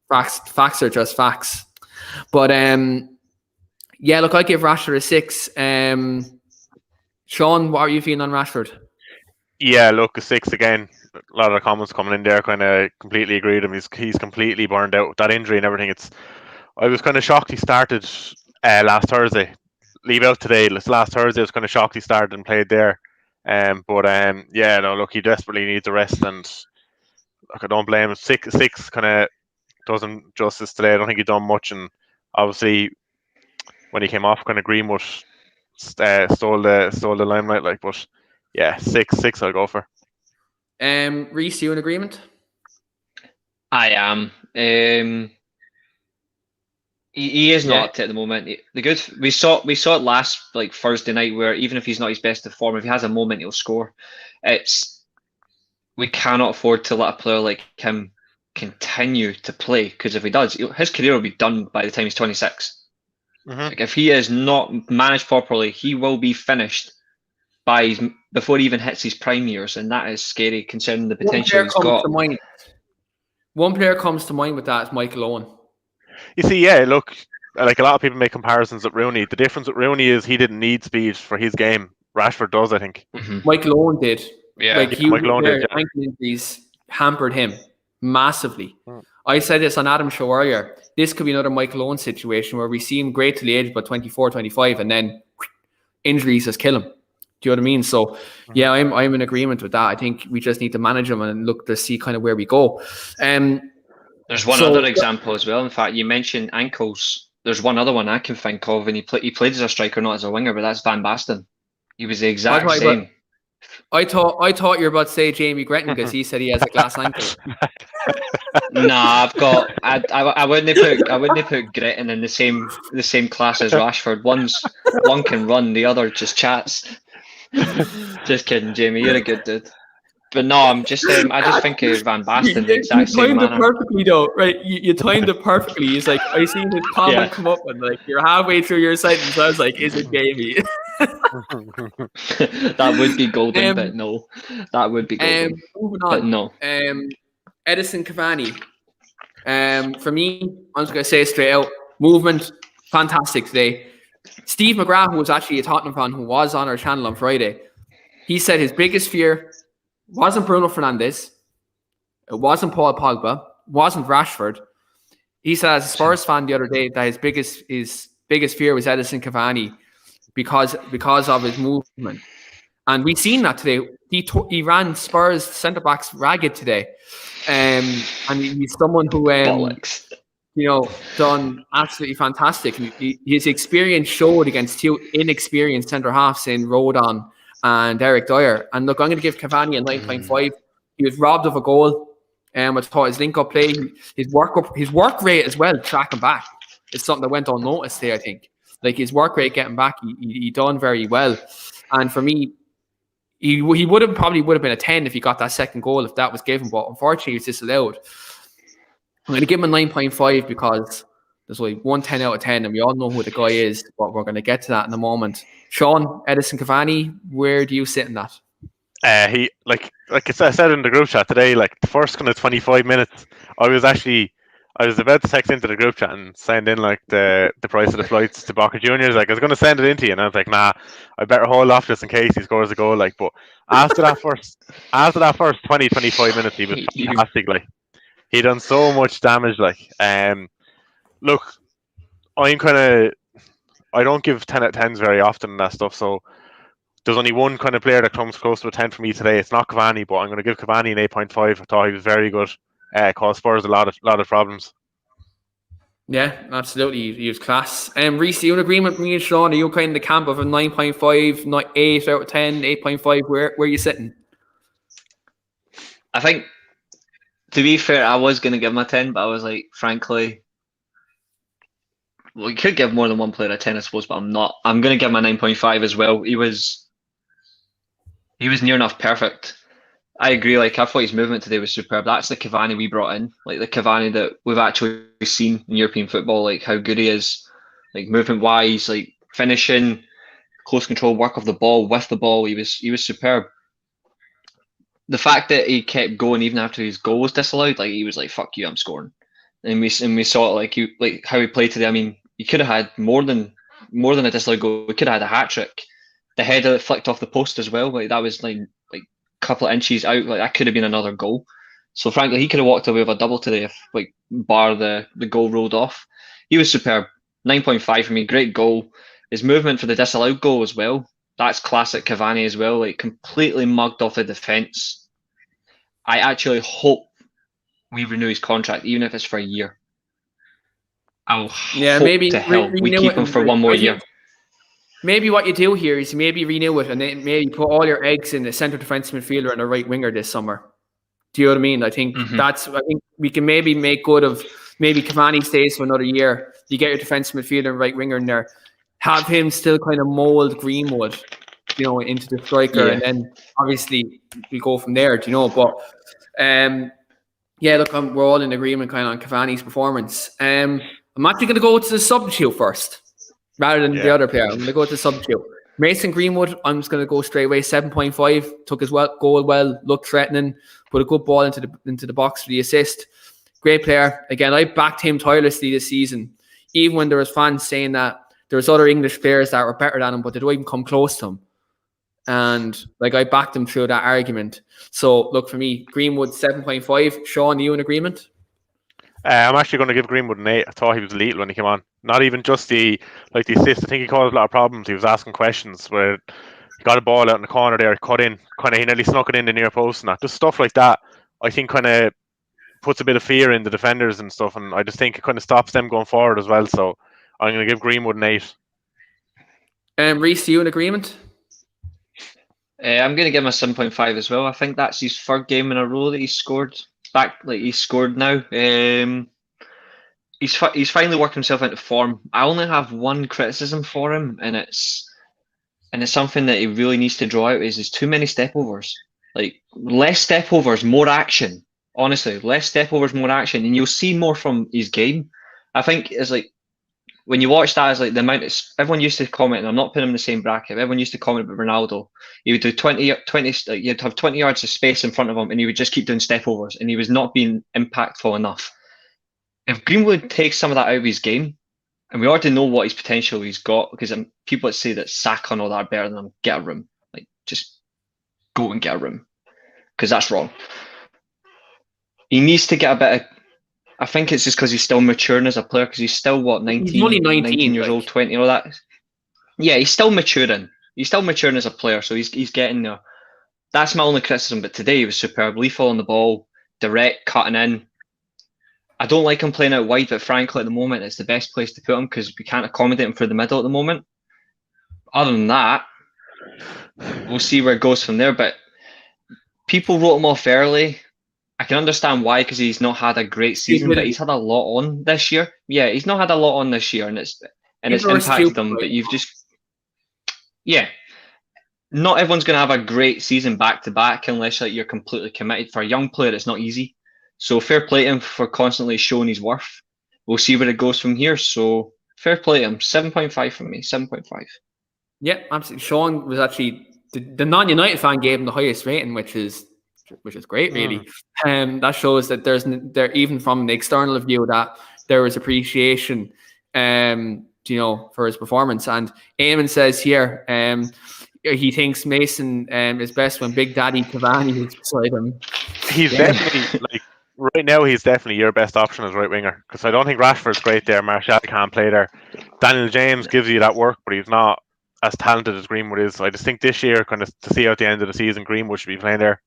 facts are just facts. But yeah, look, I give Rashford a 6. Sean, what are you feeling on Rashford? Yeah, look, a 6 again. A lot of the comments coming in there kind of completely agree with him. He's completely burned out with that injury and everything. I was kind of shocked he started last Thursday. Leave out today. Last Thursday, I was kind of shocked he started and played there. Yeah, no, look, he desperately needs a rest, and look, I don't blame him. Six kind of doesn't justice today. I don't think he done much, and obviously when he came off, kind of Greenwood stole the limelight. Like, but yeah, six I'll go for. Reece, you in agreement? I am. He is not up to it at the moment. We saw it last like Thursday night, where even if he's not his best of form, if he has a moment, he'll score. We cannot afford to let a player like him continue to play, because if he does, his career will be done by the time he's 26. Like, if he is not managed properly, he will be finished before he even hits his prime years, and that is scary considering the potential he's got. One player comes to mind with that is Michael Owen. You see, yeah, look, like a lot of people make comparisons with Rooney. The difference with Rooney is he didn't need speed for his game. Rashford does, I think. Michael Owen did. Yeah, like Michael Owen did. Ankle injuries hampered him massively. I said this on Adam's show earlier. This could be another Michael Owen situation where we see him great till the age of about 24, 25, and then injuries just kill him. Do you know what I mean? So, yeah, I'm in agreement with that. I think we just need to manage him and look to see kind of where we go. There's one other example as well. In fact, you mentioned ankles. There's one other one I can think of, and he played as a striker, not as a winger, but that's Van Basten. He was the exact same. I thought you were about to say Jamie Gretton, because he said he has a glass ankle. Nah, I wouldn't put Gretton in the same class as Rashford. One can run, the other just chats. Just kidding, Jamie. You're a good dude. But no, I just think of Van Basten the exact same manner. You timed it perfectly, though, right? You timed it perfectly. He's like, I seen his comment come up, and like you're halfway through your sentence. I was like, is it Jamie? That would be golden, but no. That would be golden. Moving on. But no. Edison Cavani. For me, I'm just gonna say straight out, movement, fantastic today. Steve McGrath, who was actually a Tottenham fan, who was on our channel on Friday, he said his biggest fear wasn't Bruno Fernandes, it wasn't Paul Pogba, wasn't Rashford. He said as a Spurs fan the other day that his biggest fear was Edison Cavani because of his movement. And we've seen that today. He ran Spurs centre-backs ragged today. And he's someone who done absolutely fantastic. His experience showed against two inexperienced centre-halves in Rodon and Eric Dyer. And look, I'm going to give Cavani a 9.5. He was robbed of a goal. I thought his link-up play, his work rate as well, tracking back, is something that went unnoticed there, I think. Like, his work rate getting back, he done very well. And for me, he probably would have been a 10 if he got that second goal, if that was given. But unfortunately, it's disallowed. I'm going to give him a 9.5 because there's only one 10 out of 10, and we all know who the guy is, but we're going to get to that in a moment. Sean, Edison Cavani, where do you sit in that? He I said in the group chat today, like the first kind of 25 minutes, I was about to text into the group chat and send in like the price of the flights to Boca Juniors. Like I was going to send it into you, and I was like, nah, I better hold off just in case he scores a goal. Like, but after that first 20-25 minutes, he was Hate you. fantastic. Like he done so much damage. Like, look, I'm kind of I don't give 10 out of 10s very often and that stuff, so. There's only one kind of player that comes close to a 10 for me today. It's not Cavani, but I'm going to give Cavani an 8.5. I thought he was very good. Caused Spurs a lot of problems. Yeah, absolutely. He was class. Reece, you in agreement with me and Sean? Are you kind of in the camp of a 9.5, not 8 out of 10, 8.5? Where are you sitting? I think, to be fair, I was going to give him a 10, but I was like, frankly, well, you could give more than one player a 10, I suppose, but I'm not. I'm going to give him a 9.5 as well. He was near enough perfect. I agree. Like I thought his movement today was superb. That's the Cavani we brought in, like the Cavani that we've actually seen in European football. Like how good he is, like movement wise, like finishing, close control, work of the ball with the ball. He was superb. The fact that he kept going even after his goal was disallowed, like he was like, "Fuck you, I'm scoring." And we saw it like how he played today. I mean, he could have had more than a disallowed goal. We could have had a hat trick. The header that flicked off the post as well. Like that was like a couple of inches out. Like that could have been another goal. So frankly, he could have walked away with a double today if like bar the goal rolled off. He was superb. 9.5 for me. Great goal. His movement for the disallowed goal as well. That's classic Cavani as well. Like completely mugged off the defence. I actually hope we renew his contract, even if it's for a year. I'll hope maybe to hell we renew keep it. him for one more year. Maybe what you do here is maybe renew it and then maybe put all your eggs in the centre defensive midfielder and a right winger this summer. Do you know what I mean? I think I think we can maybe make good of maybe Cavani stays for another year. You get your defensive midfielder and right winger in there. Have him still kind of mould Greenwood, into the striker, and then obviously we go from there. Do you know? But look, we're all in agreement kind of on Cavani's performance. I'm actually going to go to the substitute first, rather than the other player. I'm going to go to the substitute. Mason Greenwood, I'm just going to go straight away. 7.5. Took his goal well, looked threatening, put a good ball into the box for the assist. Great player. Again, I backed him tirelessly this season, even when there was fans saying that there was other English players that were better than him, but they don't even come close to him. And I backed him through that argument. So look, for me, Greenwood 7.5. Sean, you in agreement? I'm actually going to give Greenwood an 8. I thought he was elite when he came on. Not even just the assist. I think he caused a lot of problems. He was asking questions where he got a ball out in the corner there, cut in, kind of he nearly snuck it in the near post and that. Just stuff like that. I think kind of puts a bit of fear in the defenders and stuff, and I just think it kind of stops them going forward as well. So I'm going to give Greenwood an 8. Reece, you in agreement? I'm going to give him a 7.5 as well. I think that's his third game in a row that he's scored. He's scored now. He's finally worked himself into form. I only have one criticism for him, and it's something that he really needs to draw out. Is there's too many stepovers. Like less stepovers, more action. Honestly, less stepovers, more action, and you'll see more from his game. I think it's like when you watch that, it's like the amount of everyone used to comment, and I'm not putting him in the same bracket. Everyone used to comment about Ronaldo. He would do 20, you'd have 20 yards of space in front of him, and he would just keep doing stepovers, and he was not being impactful enough. If Greenwood takes some of that out of his game, and we already know what his potential he's got, because people that say that Saka and all that are better than him, get a room. Like, just go and get a room, because that's wrong. He needs to get a bit of. I think it's just because he's still maturing as a player, because he's still, 19? He's only 19 years old, 20, all that. Yeah, he's still maturing. He's still maturing as a player, so he's getting there. That's my only criticism, but today he was superb. Lethal on the ball, direct, cutting in. I don't like him playing out wide, but frankly, at the moment, it's the best place to put him because we can't accommodate him through the middle at the moment. Other than that, we'll see where it goes from there, but people wrote him off early. I can understand why, because he's not had a great season, but he's had a lot on this year. Yeah, he's not had a lot on this year, and it's impacted him. But you've just, not everyone's going to have a great season back to back unless you're completely committed. For a young player, it's not easy. So fair play to him for constantly showing his worth. We'll see where it goes from here. So fair play to him. 7.5 from me. 7.5. Yeah, absolutely. Sean was actually the non-United fan gave him the highest rating, which is great, really. That shows that there even from the external view that there was appreciation, for his performance. And Eamon says here, he thinks Mason is best when Big Daddy Cavani is beside him. He's definitely right now. He's definitely your best option as right winger, because I don't think Rashford's great there. Martial can't play there. Daniel James gives you that work, but he's not as talented as Greenwood is. So I just think this year, kind of to see out the end of the season, Greenwood should be playing there.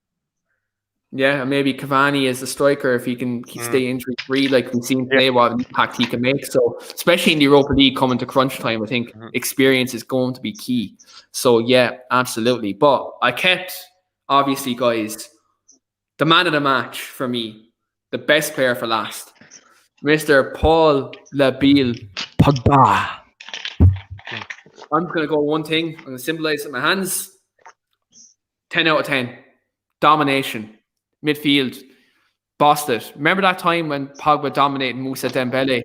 Yeah, and maybe Cavani is the striker if he can stay injury free, like we've seen today, what impact he can make. So, especially in the Europa League coming to crunch time, I think experience is going to be key. So, yeah, absolutely. But I kept, obviously, guys, the man of the match for me, the best player for last, Mr. Paul Labille Pogba. I'm going to go one thing. I'm going to symbolize it in my hands. 10 out of 10. Domination. Midfield. Bossed it. Remember that time when Pogba dominated Moussa Dembele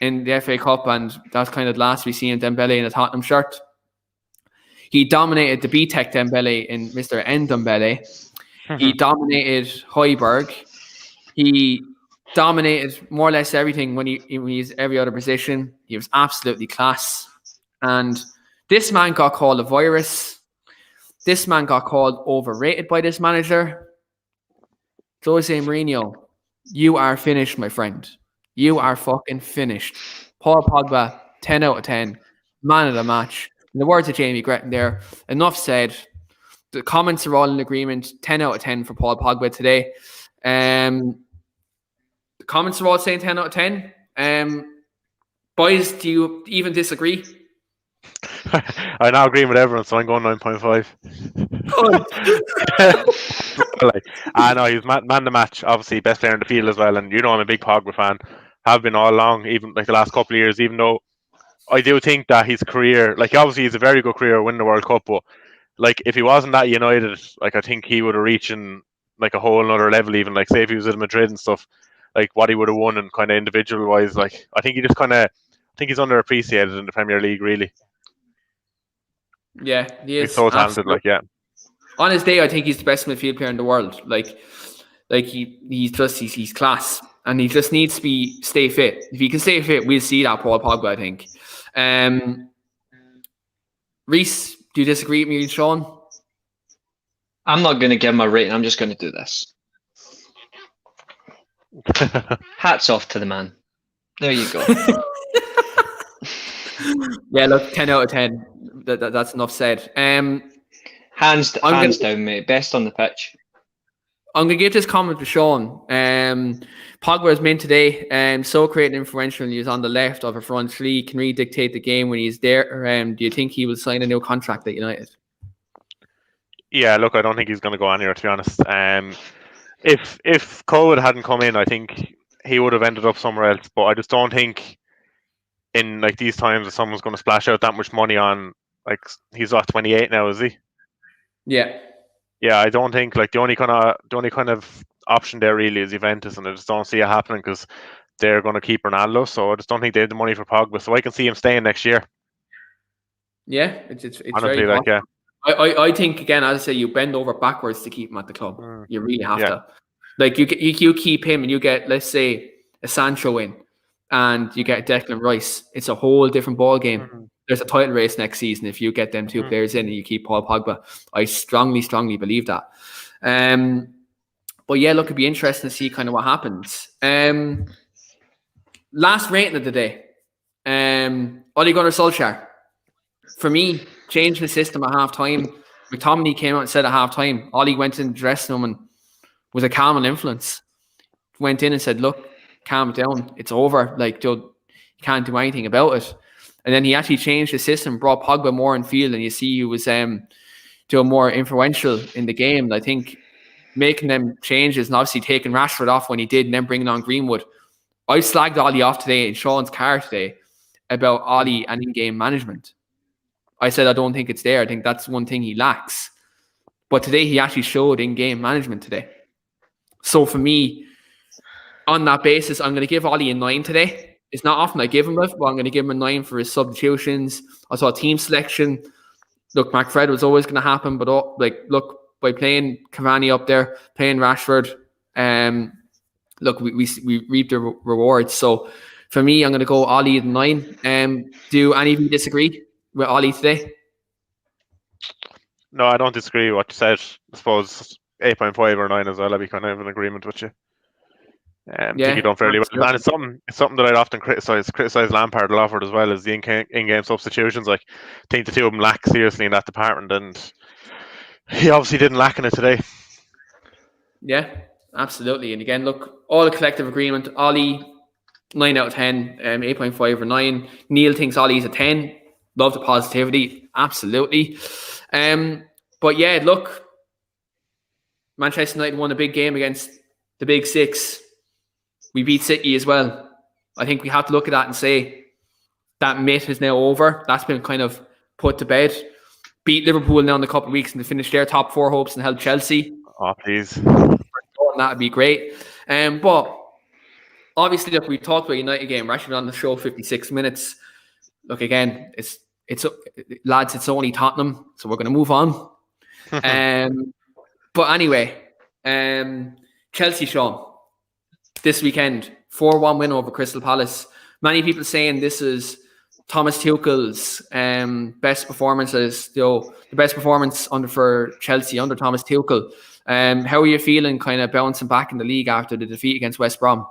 in the FA Cup, and that was kind of the last we seen Dembele in a Tottenham shirt? He dominated the B-Tech Dembele in Mr. N. Dembele. He dominated Højbjerg. He dominated more or less everything when he was every other position. He was absolutely class. And this man got called a virus. This man got called overrated by this manager. Jose Mourinho, you are finished, my friend. You are fucking finished. Paul Pogba, 10 out of 10. Man of the match. In the words of Jamie Gretton there, enough said. The comments are all in agreement. 10 out of 10 for Paul Pogba today. The comments are all saying 10 out of 10. Boys, do you even disagree? I now agree with everyone, so I'm going 9.5. I know he's man the match, obviously best player in the field as well, and I'm a big Pogba fan, have been all along, even like the last couple of years, even though I do think that his career, obviously he's a very good career winning the World Cup, but if he wasn't at United, I think he would have reached a whole another level, even say if he was at Madrid and stuff, what he would have won and kind of individual wise, I think he's underappreciated in the Premier League, really. Yeah, he is. He's so talented, On his day, I think he's the best midfield player in the world. He's class, and he just needs to stay fit. If he can stay fit, we'll see that Paul Pogba, I think. Reese, do you disagree with me and Sean? I'm not going to give him a rating. I'm just going to do this. Hats off to the man. There you go. Yeah, look, 10 out of 10. That's enough said. Hands down, mate. Best on the pitch. I'm going to give this comment to Sean. Pogba is meant today, so creative and influential. He's on the left of a front three, can really dictate the game when he's there. Do you think he will sign a new contract at United? Yeah, look, I don't think he's going to go anywhere, to be honest. If COVID hadn't come in, I think he would have ended up somewhere else. But I just don't think in these times that someone's going to splash out that much money on he's 28 now, is he? Yeah. Yeah, I don't think the only kind of option there really is Juventus, and I just don't see it happening because they're going to keep Ronaldo. So I just don't think they have the money for Pogba. So I can see him staying next year. Yeah, it's honestly, very yeah. I think again, as I say, you bend over backwards to keep him at the club. You really have to. You keep him, and you get, let's say, a Sancho in, and you get Declan Rice. It's a whole different ball game. There's a title race next season if you get them two players in and you keep Paul Pogba. I strongly believe that. But yeah, look, it'd be interesting to see kind of what happens. Last rating of the day. Ole Gunnar Solskjaer. For me, changing the system at half-time. McTominay came out and said at half-time, Ole went in the dressing room and was a calming influence. Went in and said, look, calm down. It's over. You can't do anything about it. And then he actually changed the system, brought Pogba more in field, and you see he was more influential in the game. And I think making them changes and obviously taking Rashford off when he did and then bringing on Greenwood. I slagged Ole off today in Sean's car today about Ole and in-game management. I said I don't think it's there. I think that's one thing he lacks. But today he actually showed in-game management today. So for me, on that basis, I'm going to give Ole a 9 today. It's not often I give him it, but I'm going to give him a 9 for his substitutions. I saw team selection. look, McFred was always going to happen, but look, by playing Cavani up there, playing Rashford, look, we reaped the rewards. So for me, I'm going to go Ollie at 9. Do any of you disagree with Ollie today? No, I don't disagree with what you said. I suppose 8.5 or 9 as well. I'd be kind of in agreement with you. I think you've done fairly well, and it's something that I'd often criticize Lampard a lot for as well, is the in-game substitutions. Like, I think the two of them lack seriously in that department, and he obviously didn't lack in it today. Yeah, absolutely. And again, look, all a collective agreement. Ollie, 9 out of 10, 8.5 or 9. Neil thinks Ollie's a 10. Love the positivity, absolutely. But yeah, look, Manchester United won a big game against the Big Six. We beat City as well. I think we have to look at that and say that myth is now over. That's been kind of put to bed. Beat Liverpool now in a couple of weeks and to finish their top 4 hopes and help Chelsea. Oh, please. That would be great. But obviously, look, we talked about United game. We're actually on the show 56 minutes. Look, again, it's lads, it's only Tottenham, so we're going to move on. But anyway, Chelsea, Sean, this weekend, 4-1 win over Crystal Palace. Many people saying this is Thomas Tuchel's best performances, the best performance for Chelsea under Thomas Tuchel. How are you feeling kind of bouncing back in the league after the defeat against West Brom?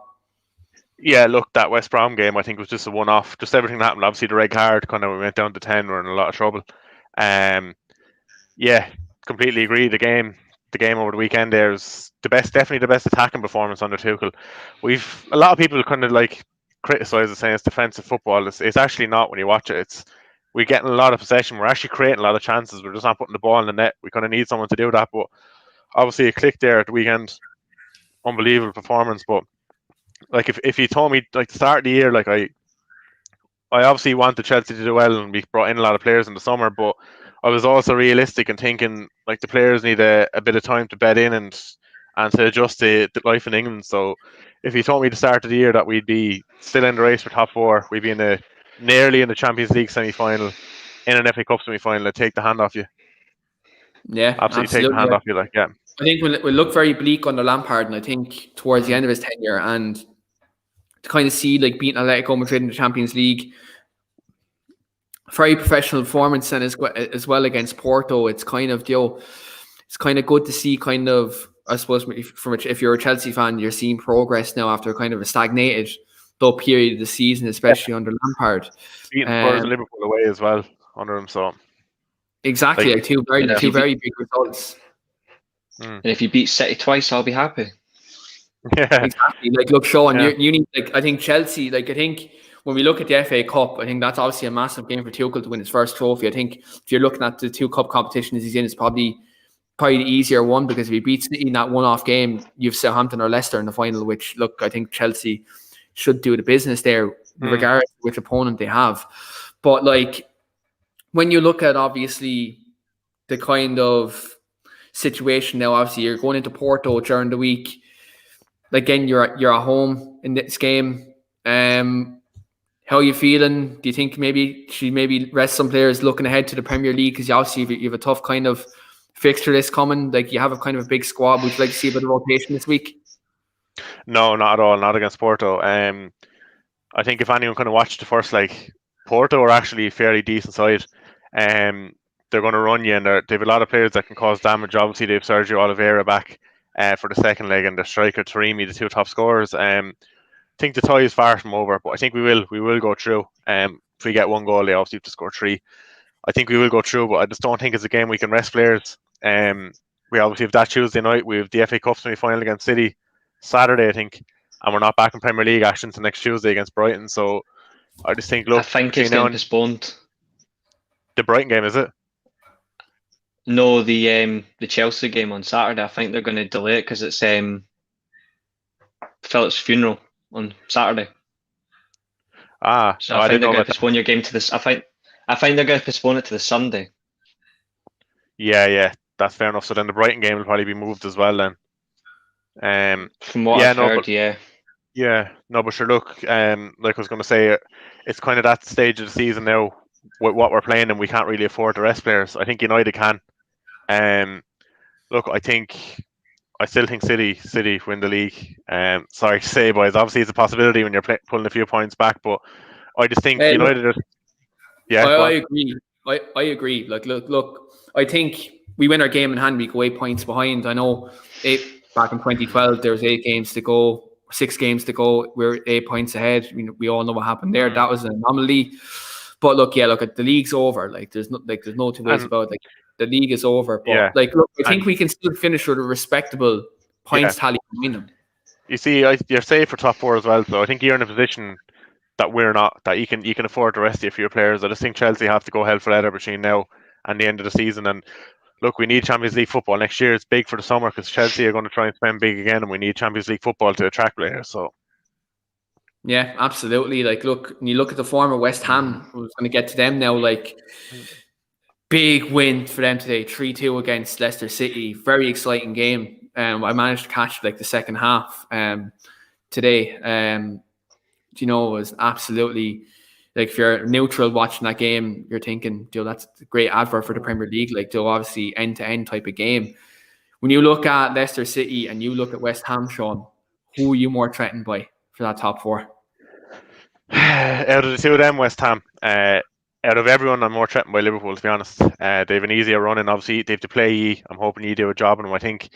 Yeah, look, that West Brom game I think was just a one-off. Just everything that happened. Obviously, the red card, kind of we went down to 10, we're in a lot of trouble. Yeah, completely agree. The game over the weekend there is definitely the best attacking performance under Tuchel. A lot of people kind of like criticize it, saying it's defensive football. It's actually not when you watch it. We're getting a lot of possession. We're actually creating a lot of chances. We're just not putting the ball in the net. We kind of need someone to do that. But obviously, it clicked there at the weekend. Unbelievable performance. But like, if you told me like the start of the year, like I obviously wanted Chelsea to do well, and we brought in a lot of players in the summer, but I was also realistic and thinking like the players need a bit of time to bed in and to adjust to life in England. So if you told me at the start of the year that we'd be still in the race for top 4, we'd be nearly in the Champions League semi-final, in an FA Cup semi-final, I'd take the hand off you. Yeah, absolutely take the hand off you. Like, yeah. I think we'll look very bleak under Lampard, and I think towards the end of his tenure, and to kind of see like beating Atletico Madrid in the Champions League, very professional performance, and as well against Porto. It's kind of it's kind of good to see. Kind of, I suppose, if you're a Chelsea fan, you're seeing progress now after kind of a stagnated period of the season, especially under Lampard. Beating Spurs and Liverpool away as well under him. So exactly, like two very big results. And if you beat City twice, I'll be happy. Yeah, exactly. Like, look, Sean, you need, like, I think Chelsea, like, I think when we look at the FA Cup, I think that's obviously a massive game for Tuchel to win his first trophy. I think if you're looking at the 2 cup competitions he's in, it's probably the easier one, because if he beats City in that one-off game, you've Southampton or Leicester in the final, which, look, I think Chelsea should do the business there, regardless of which opponent they have. But, like, when you look at, obviously, the kind of situation now, obviously, you're going into Porto during the week. Again, you're at home in this game. How are you feeling? Do you think maybe rest some players looking ahead to the Premier League? Because obviously you have a tough kind of fixture list coming. Like, you have a kind of a big squad. Would you like to see a bit of rotation this week? No, not at all. Not against Porto. I think if anyone kind of watched the first, like, Porto are actually a fairly decent side. They're going to run you, and they have a lot of players that can cause damage. Obviously, they have Sergio Oliveira back for the second leg, and the striker Taremi, the 2 top scorers. I think the tie is far from over, but I think we will go through. If we get 1 goal, they obviously have to score 3. I think we will go through, but I just don't think it's a game we can rest players. We obviously have that Tuesday night. We have the FA Cup semi-final against City Saturday, I think, and we're not back in Premier League action until next Tuesday against Brighton. So I just think, look, I think it's getting postponed. The Brighton game, is it? No, the Chelsea game on Saturday. I think they're going to delay it because it's Philip's funeral on Saturday. So I think they're going to postpone your game to this. I think they're going to postpone it to the Sunday. Yeah, that's fair enough. So then the Brighton game will probably be moved as well then. From what I've heard, yeah. Yeah, no, but sure, look, like I was going to say, it's kind of that stage of the season now with what we're playing, and we can't really afford to rest players. I think United can. Look, I still think City win the league. Sorry to say, boys. Obviously, it's a possibility when you're pulling a few points back, but I just think Look, United are. Yeah, I go on. agree. I agree. Like, look. I think we win our game in hand. We go 8 points behind. I know back in 2012, there was 8 games to go, 6 games to go. We're 8 points ahead. We all know what happened there. That was an anomaly. But look, the league's over. Like, there's no two ways And about it. Like, the league is over. But yeah, look, I think and we can still finish with a respectable yeah, points tally behind them. you see, you're safe for top four as well. So I think you're in a position that we're not. That you can afford to rest a few players. I just think Chelsea have to go hell for leather between now and the end of the season. And look, we need Champions League football next year. It's big for the summer because Chelsea are going to try and spend big again, and we need Champions League football to attract players. So Yeah, absolutely. Like, look, when you look at the form of West Ham, I was going to get to them now. Like, big win for them today, 3-2 against Leicester City. Very exciting game. I managed to catch like the second half today. It was absolutely like, if you're neutral watching that game, you're thinking, that's a great advert for the Premier League. Like, obviously end-to-end type of game. When you look at Leicester City and you look at West Ham, Sean, who are you more threatened by for that top four? out of the two of them, West Ham, out of everyone, I'm more threatened by Liverpool. To be honest, they have an easier run, and obviously they have to play. I'm hoping you do a job on them. I think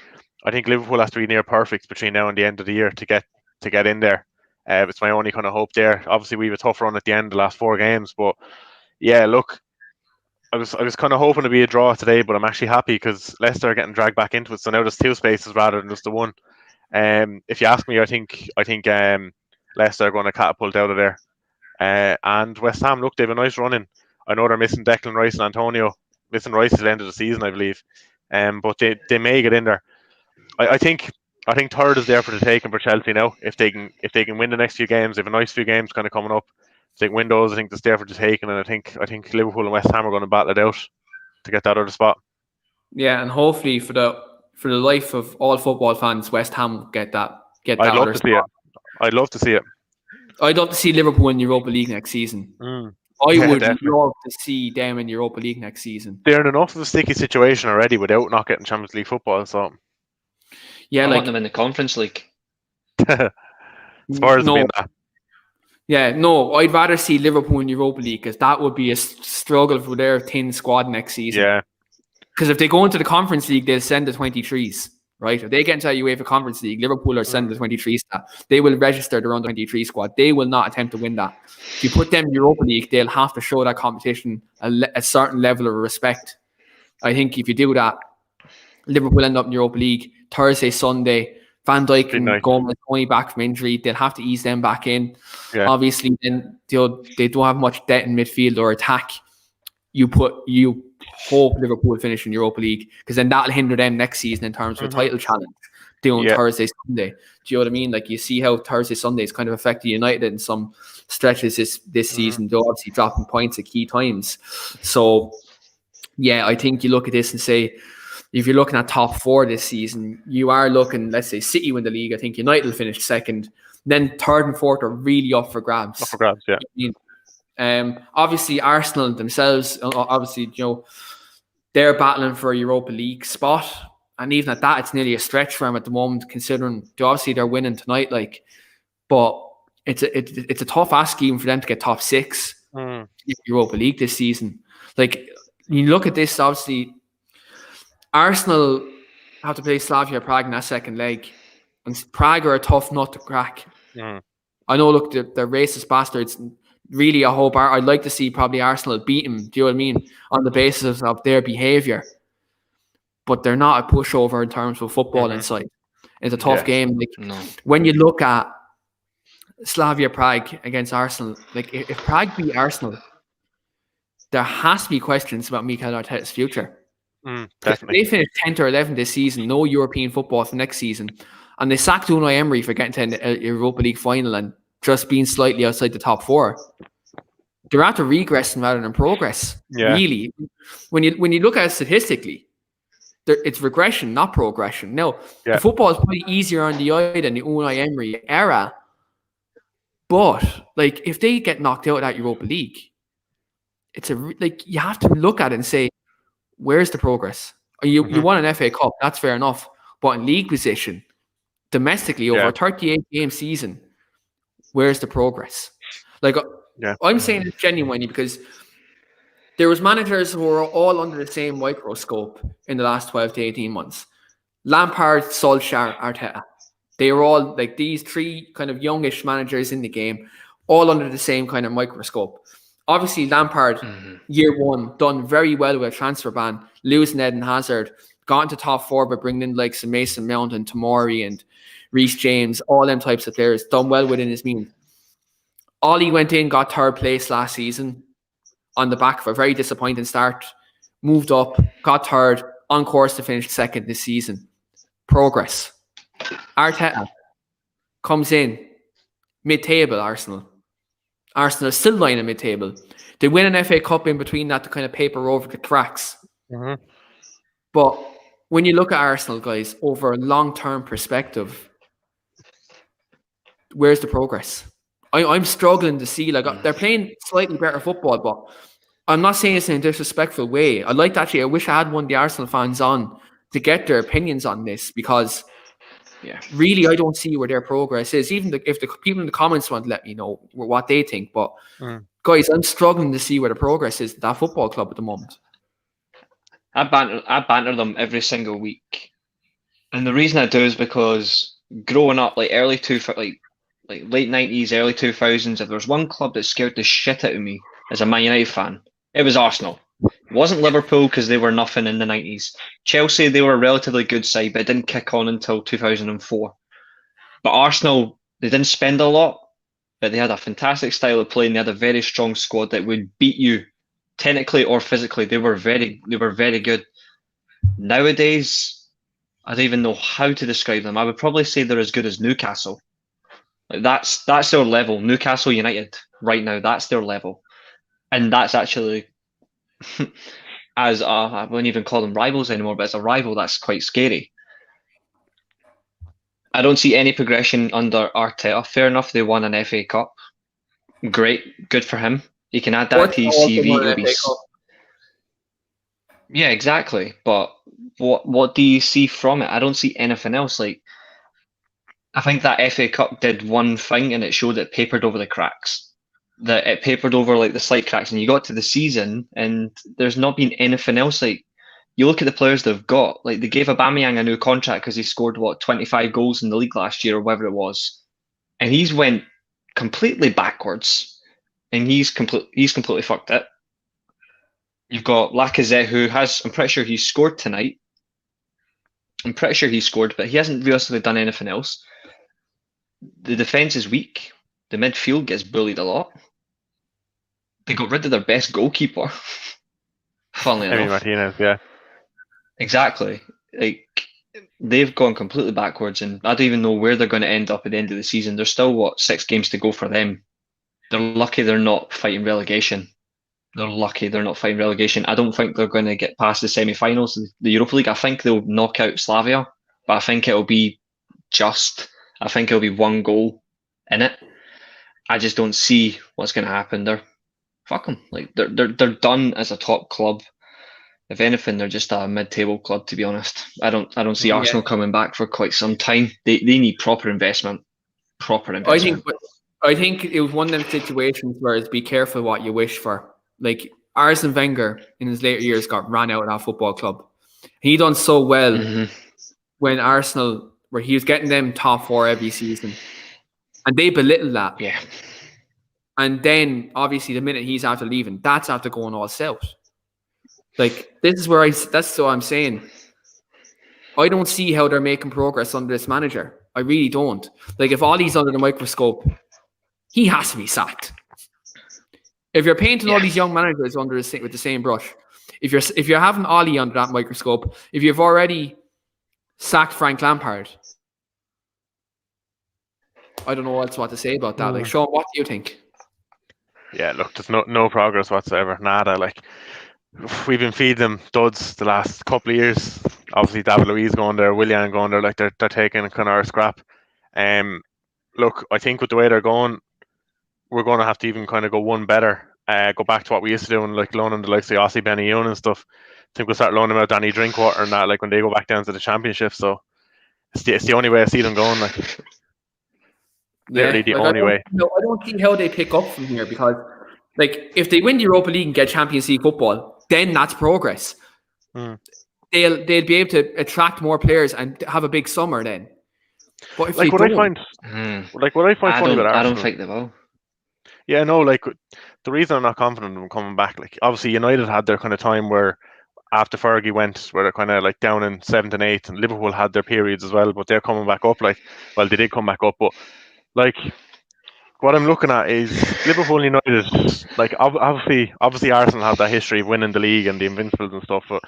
Liverpool has to be near perfect between now and the end of the year to get in there. It's my only kind of hope there. Obviously, we have a tough run at the end, the last 4 games, but yeah, look, I was kind of hoping to be a draw today, but I'm actually happy because Leicester are getting dragged back into it. So now there's 2 spaces rather than just the one. If you ask me, I think Leicester are going to catapult out of there. And West Ham, look, they have a nice run in. I know they're missing Declan Rice and Antonio. Missing Rice at the end of the season, I believe. But they may get in there. I think third is there for the taking for Chelsea now. If they can win the next few games, they have a nice few games kind of coming up. If they can win those, I think it's there for the taking. And I think Liverpool and West Ham are going to battle it out to get that other spot. Yeah, and hopefully for the life of all football fans, West Ham get that I'd love other to see it. I'd love to see it. I'd love to see Liverpool in Europa League next season. I would definitely love to see them in Europa League next season. They're in enough of a sticky situation already without not getting Champions League football. So yeah, I want them in the Conference League. Spurs have been that. Yeah, no, I'd rather see Liverpool in Europa League because that would be a struggle for their thin squad next season. Yeah. Because if they go into the Conference League, they'll send the 23s, right? If they get into the UEFA Conference League, Liverpool are sending the 23s. They will register their under 23 squad. They will not attempt to win that. If you put them in Europa League, they'll have to show that competition a certain level of respect. I think if you do that, Liverpool end up in Europa League Thursday, Sunday. Van Dijk and Gomez going back from injury. They'll have to ease them back in. Yeah. Obviously, then they don't have much depth in midfield or attack. You hope Liverpool finish in Europa League because then that'll hinder them next season in terms of a title challenge doing Thursday, Sunday. Do you know what I mean? Like, you see how Thursday, Sunday has kind of affected United in some stretches this season. They're obviously dropping points at key times. So, yeah, I think you look at this and say, if you're looking at top four this season, you are looking, let's say, City win the league. I think United will finish second. Then third and fourth are really up for grabs. Up for grabs, yeah. Obviously, Arsenal themselves, they're battling for a Europa League spot. And even at that, it's nearly a stretch for them at the moment, considering obviously they're winning tonight. But it's a tough ask even for them to get top 6 in Europa League this season. Like, you look at this, obviously, Arsenal have to play Slavia Prague in that second leg. And Prague are a tough nut to crack. I know, look, they're racist bastards. Really, I hope I'd like to see probably Arsenal beat them, do you know what I mean, on the basis of their behaviour. But they're not a pushover in terms of football inside. It's a tough game. When you look at Slavia Prague against Arsenal, like, if Prague beat Arsenal, there has to be questions about Mikel Arteta's future. Definitely. They finished 10th or 11th this season, no European football for next season, and they sacked Unai Emery for getting to a Europa League final and just being slightly outside the top 4. They're after regressing rather than progress. Really, when you look at it statistically, it's regression, not progression. Now, the football is probably easier on the eye than the Unai Emery era, but like, if they get knocked out of that Europa League, you have to look at it and say, where's the progress? You won an FA Cup, that's fair enough. But in league position, domestically over a 38 game season, where's the progress? Like I'm saying this genuinely because there was managers who were all under the same microscope in the last 12 to 18 months. Lampard, Solskjaer, Arteta. They were all like these three kind of youngish managers in the game, all under the same kind of microscope. Obviously, Lampard, year one, done very well with a transfer ban, losing Eden Hazard, got into top four by bringing in like some Mason Mount and Tomori and Reece James, all them types of players, done well within his means. Ollie went in, got third place last season on the back of a very disappointing start, moved up, got third, on course to finish second this season. Progress. Arteta comes in, mid-table Arsenal. Arsenal is still lying in mid-table. They win an FA Cup in between that to kind of paper over the cracks. But when you look at Arsenal, guys, over a long-term perspective, where's the progress? I'm struggling to see, like, they're playing slightly better football, but I'm not saying this in a disrespectful way. I wish I had one of the Arsenal fans on to get their opinions on this, because really I don't see where their progress is. Even if the people in the comments want to let me know what they think. But guys, I'm struggling to see where the progress is at that football club at the moment. I banter them every single week. And the reason I do is because growing up, like late 90s, early 2000s, if there was one club that scared the shit out of me as a Man United fan, it was Arsenal. It wasn't Liverpool because they were nothing in the 90s. Chelsea, they were a relatively good side, but it didn't kick on until 2004. But Arsenal, they didn't spend a lot, but they had a fantastic style of play, and they had a very strong squad that would beat you technically or physically. They were very good. Nowadays, I don't even know how to describe them. I would probably say they're as good as Newcastle. Like that's their level. Newcastle United right now, that's their level. And that's actually, I wouldn't even call them rivals anymore, but as a rival, that's quite scary. I don't see any progression under Arteta. Fair enough, they won an FA Cup. Great, good for him. He can add that to his CV. Yeah, exactly. But what do you see from it? I don't see anything else. Like, I think that FA Cup did one thing, and it showed it papered over the cracks. That it papered over like the slight cracks, and you got to the season, and there's not been anything else. Like, you look at the players they've got. Like, they gave Aubameyang a new contract because he scored 25 goals in the league last year or whatever it was, and he's went completely backwards, and he's completely fucked it. You've got Lacazette, who I'm pretty sure he scored tonight. I'm pretty sure he scored, but he hasn't realistically done anything else. The defense is weak. The midfield gets bullied a lot. They got rid of their best goalkeeper. Funnily enough. Martinez, yeah. Exactly. Like, they've gone completely backwards, and I don't even know where they're going to end up at the end of the season. There's still 6 games to go for them. They're lucky they're not fighting relegation. I don't think they're going to get past the semi-finals of the Europa League. I think they'll knock out Slavia, but I think it'll be I think it'll be 1 goal in it. I just don't see what's going to happen. Fuck them. Like, they're done as a top club. If anything, they're just a mid-table club, to be honest. I don't see Arsenal coming back for quite some time. They need proper investment. I think it was one of them situations where it's be careful what you wish for. Like, Arsene Wenger in his later years got ran out of that football club. He done so well when Arsenal, where he was getting them top 4 every season, and they belittled that. Yeah. And then obviously the minute he's after leaving, that's after going all south. Like, that's what I'm saying. I don't see how they're making progress under this manager. I really don't. Like, if Ollie's under the microscope, he has to be sacked. If you're painting all these young managers with the same brush, if you're having Ollie under that microscope, if you've already sacked Frank Lampard, I don't know what to say about that. Like, Sean, what do you think? Yeah, look, there's no progress whatsoever. Nada. Like, we've been feeding them duds the last couple of years. Obviously, David Luiz going there, Willian going there. Like, they're taking kind of our scrap. Look, I think with the way they're going, we're going to have to even kind of go one better. go back to what we used to do and like loaning the likes of Ossie Benayoun and stuff. I think we'll start loaning them out Danny Drinkwater and that, like when they go back down to the championship. So it's the only way I see them going. Like literally the only way. I don't see how they pick up from here because, like, if they win the Europa League and get Champions League football, then that's progress. They'll be able to attract more players and have a big summer then. But if like what I find funny about Arsenal, I don't think they will. Yeah, no, like the reason I'm not confident in them coming back, like obviously United had their kind of time where after Fergie went, where they're kind of like down in 7th and 8th, and Liverpool had their periods as well, but they're coming back up. Like, well, they did come back up, but like what I'm looking at is Liverpool and United. Like obviously Arsenal have that history of winning the league and the Invincibles and stuff, but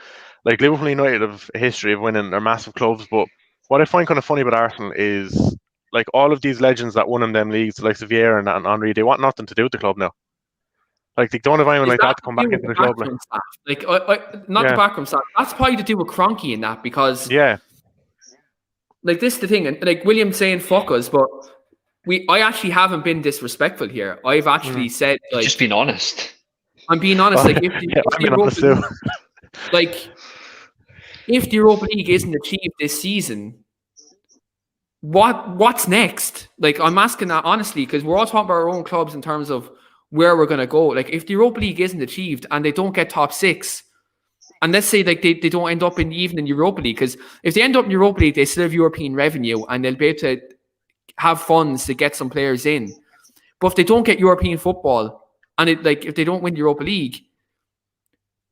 like Liverpool and United have a history of winning. They're massive clubs, but what I find kind of funny about Arsenal is like all of these legends that won in them leagues, like Vieira and Henry, they want nothing to do with the club now. Like they don't have anyone like that to come back into the club. Like the backroom staff. That's probably to do with Kroenke in that because like this is the thing, and like William saying fuck us, but I actually haven't been disrespectful here. I've actually said like just being honest. I'm being honest. Like if the Europa League isn't achieved this season, what's next? Like I'm asking that honestly because we're all talking about our own clubs in terms of where we're going to go. Like if the Europa League isn't achieved and they don't get top 6, and let's say like they don't end up in Europa League, because if they end up in Europa League, they still have European revenue and they'll be able to have funds to get some players in. But if they don't get European football and if they don't win the Europa League,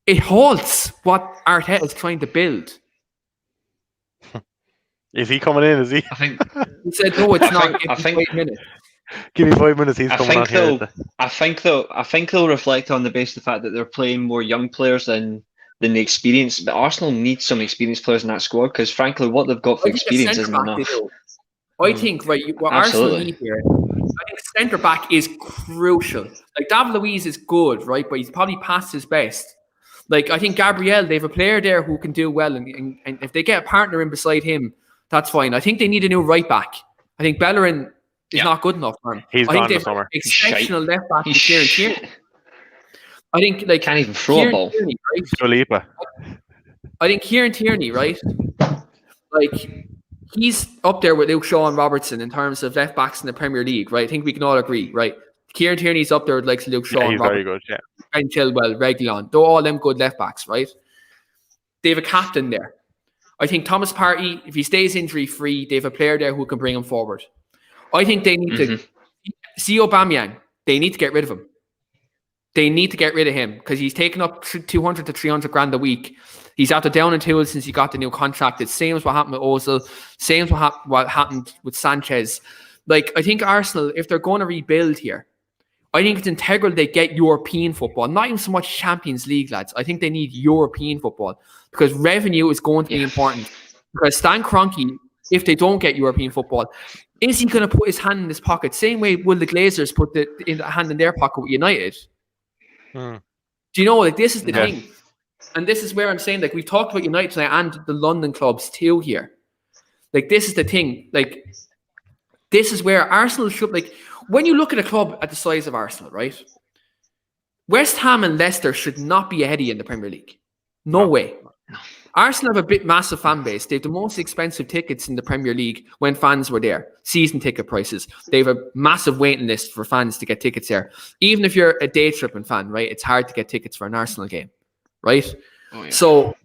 it halts what Arteta is trying to build. Is he coming in? Is he? I think he said no. It's not. I think 5 minutes. Give me 5 minutes. He's coming on here. I think they'll reflect on the basis of the fact that they're playing more young players than the experience. But Arsenal needs some experienced players in that squad because, frankly, what they've got for experience isn't enough. I think what Arsenal need here. I think centre back is crucial. Like David Luiz is good, right? But he's probably past his best. Like I think Gabriel, they have a player there who can do well, and if they get a partner in beside him, that's fine. I think they need a new right back. I think Bellerin is not good enough for him. He's I gone think this summer. Exceptional left back is Kieran Tierney. I think like can't even throw a ball. Tierney, right? I think Kieran Tierney, right? Like he's up there with Luke Shaw and Robertson in terms of left backs in the Premier League, right? I think we can all agree, right? Kieran Tierney's up there with like Luke Shaw and Robertson. Very good, yeah. Ben Chilwell, Reguilon, they're all them good left backs, right? They have a captain there. I think Thomas Partey, if he stays injury free, they have a player there who can bring him forward. I think they need to see Aubameyang. They need to get rid of him. They need to get rid of him because he's taken up 200 to 300 grand a week. He's out the down and tools since he got the new contract. It's same as what happened with Ozil, same as what happened with Sanchez. Like I think Arsenal, if they're going to rebuild here, I think it's integral they get European football, not even so much Champions League, lads. I think they need European football because revenue is going to be important. Because Stan Kroenke, if they don't get European football, is he going to put his hand in his pocket? Same way will the Glazers put the hand in their pocket with United? Do you know, like this is the thing. And this is where I'm saying, like we've talked about United tonight and the London clubs too here. Like this is the thing. Like this is where Arsenal should, like when you look at a club at the size of Arsenal, right? West Ham and Leicester should not be ahead of you in the Premier League. No way. Arsenal have a massive fan base. They have the most expensive tickets in the Premier League when fans were there. Season ticket prices. They have a massive waiting list for fans to get tickets there. Even if you're a day tripping fan, right? It's hard to get tickets for an Arsenal game, right? Oh, yeah. So,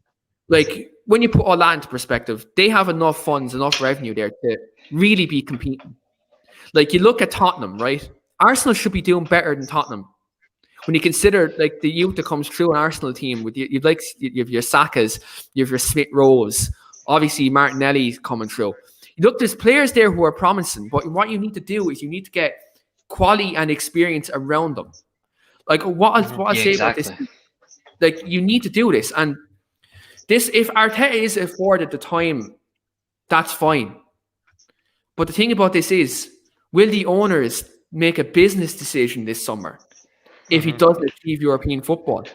like, when you put all that into perspective, they have enough funds, enough revenue there to really be competing. Like, you look at Tottenham, right? Arsenal should be doing better than Tottenham. When you consider like the youth that comes through an Arsenal team with you have your Sakas, you have your Smith Rowes, obviously Martinelli coming through. Look, there's players there who are promising, but what you need to do is you need to get quality and experience around them. Like what I'll say about this, like you need to do this, and this if Arteta is afforded the time, that's fine. But the thing about this is, will the owners make a business decision this summer? If he doesn't achieve European football,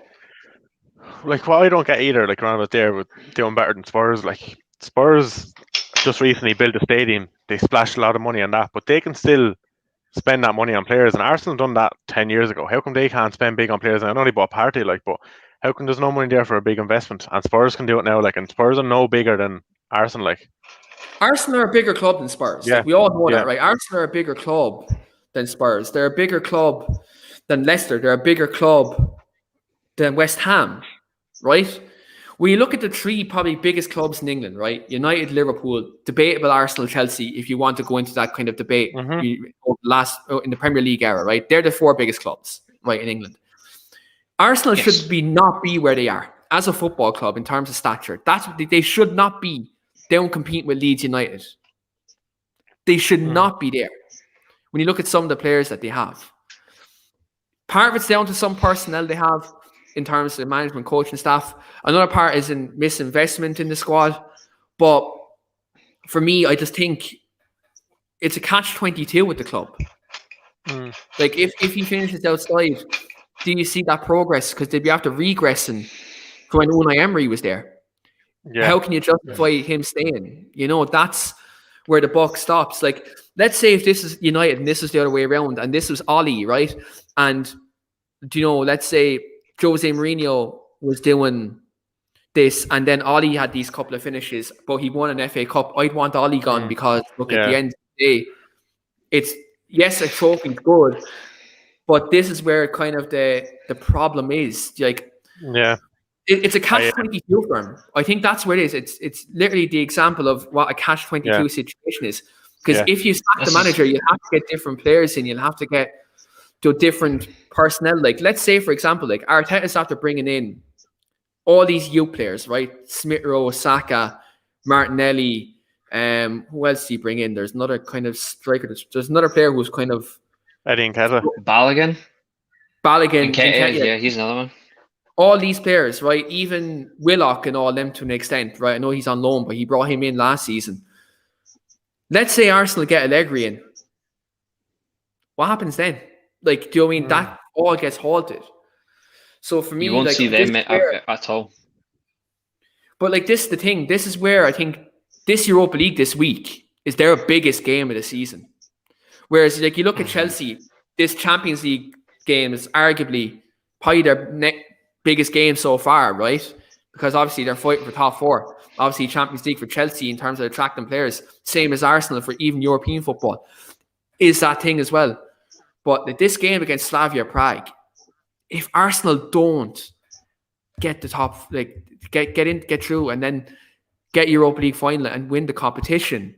like what I don't get either, like around about there with doing better than Spurs. Like Spurs just recently built a stadium, they splashed a lot of money on that, but they can still spend that money on players. And Arsenal done that 10 years ago. How come they can't spend big on players? And I know they bought Partey, like, but how come there's no money there for a big investment? And Spurs can do it now, like, and Spurs are no bigger than Arsenal, like. Arsenal are a bigger club than Spurs. Yeah. Like, we all know Yeah. that, right? Arsenal are a bigger club than Spurs. They're a bigger club than Leicester. They're a bigger club than West Ham, right? When you look at the three probably biggest clubs in England, right? United, Liverpool, debatable Arsenal, Chelsea, if you want to go into that kind of debate in the Premier League era, right? They're the four biggest clubs, right, in England. Arsenal should not be where they are as a football club in terms of stature. That's what they should not be down competing with Leeds United. They should not be there. When you look at some of the players that they have. Part of it's down to some personnel they have in terms of management, coaching staff. Another part is in misinvestment in the squad. But for me, I just think it's a catch-22 with the club. Like, if he finishes outside, do you see that progress? Because they'd be after regressing from when Unai Emery was there. Yeah. How can you justify him staying? You know, that's where the buck stops. Like, let's say if this is United and this is the other way around, and this was Ollie, right? And, you know, let's say Jose Mourinho was doing this, and then Ollie had these couple of finishes, but he won an FA Cup. I'd want Ollie gone because, look, at the end of the day, it's, yes, a trophy's good, but this is where kind of the problem is. Like, it's a catch-22 for him. I think that's where it is. It's literally the example of what a catch-22 situation is. Because if you sack the manager, you'll have to get different players in. You'll have to get to different personnel. Like, let's say, for example, like Arteta's after bringing in all these youth players, right? Smith Rowe, Saka, Martinelli. Who else do you bring in? There's another kind of striker. There's another player who's kind of Eddie Nketiah. Balogun. Nketiah, he's another one. All these players, right? Even Willock and all them to an extent, right? I know he's on loan, but he brought him in last season. Let's say Arsenal get Allegri in. What happens then? Like, do you know what I mean? That all gets halted. So for me, you won't like, see them at all. But like, this is the thing. This is where I think this Europa League this week is their biggest game of the season. Whereas, like, you look at Chelsea, this Champions League game is arguably probably their biggest game so far, right? Because obviously they're fighting for top four. Obviously, Champions League for Chelsea in terms of attracting players, same as Arsenal for even European football, is that thing as well. But this game against Slavia Prague, if Arsenal don't get the top, like get through, and then get Europa League final and win the competition,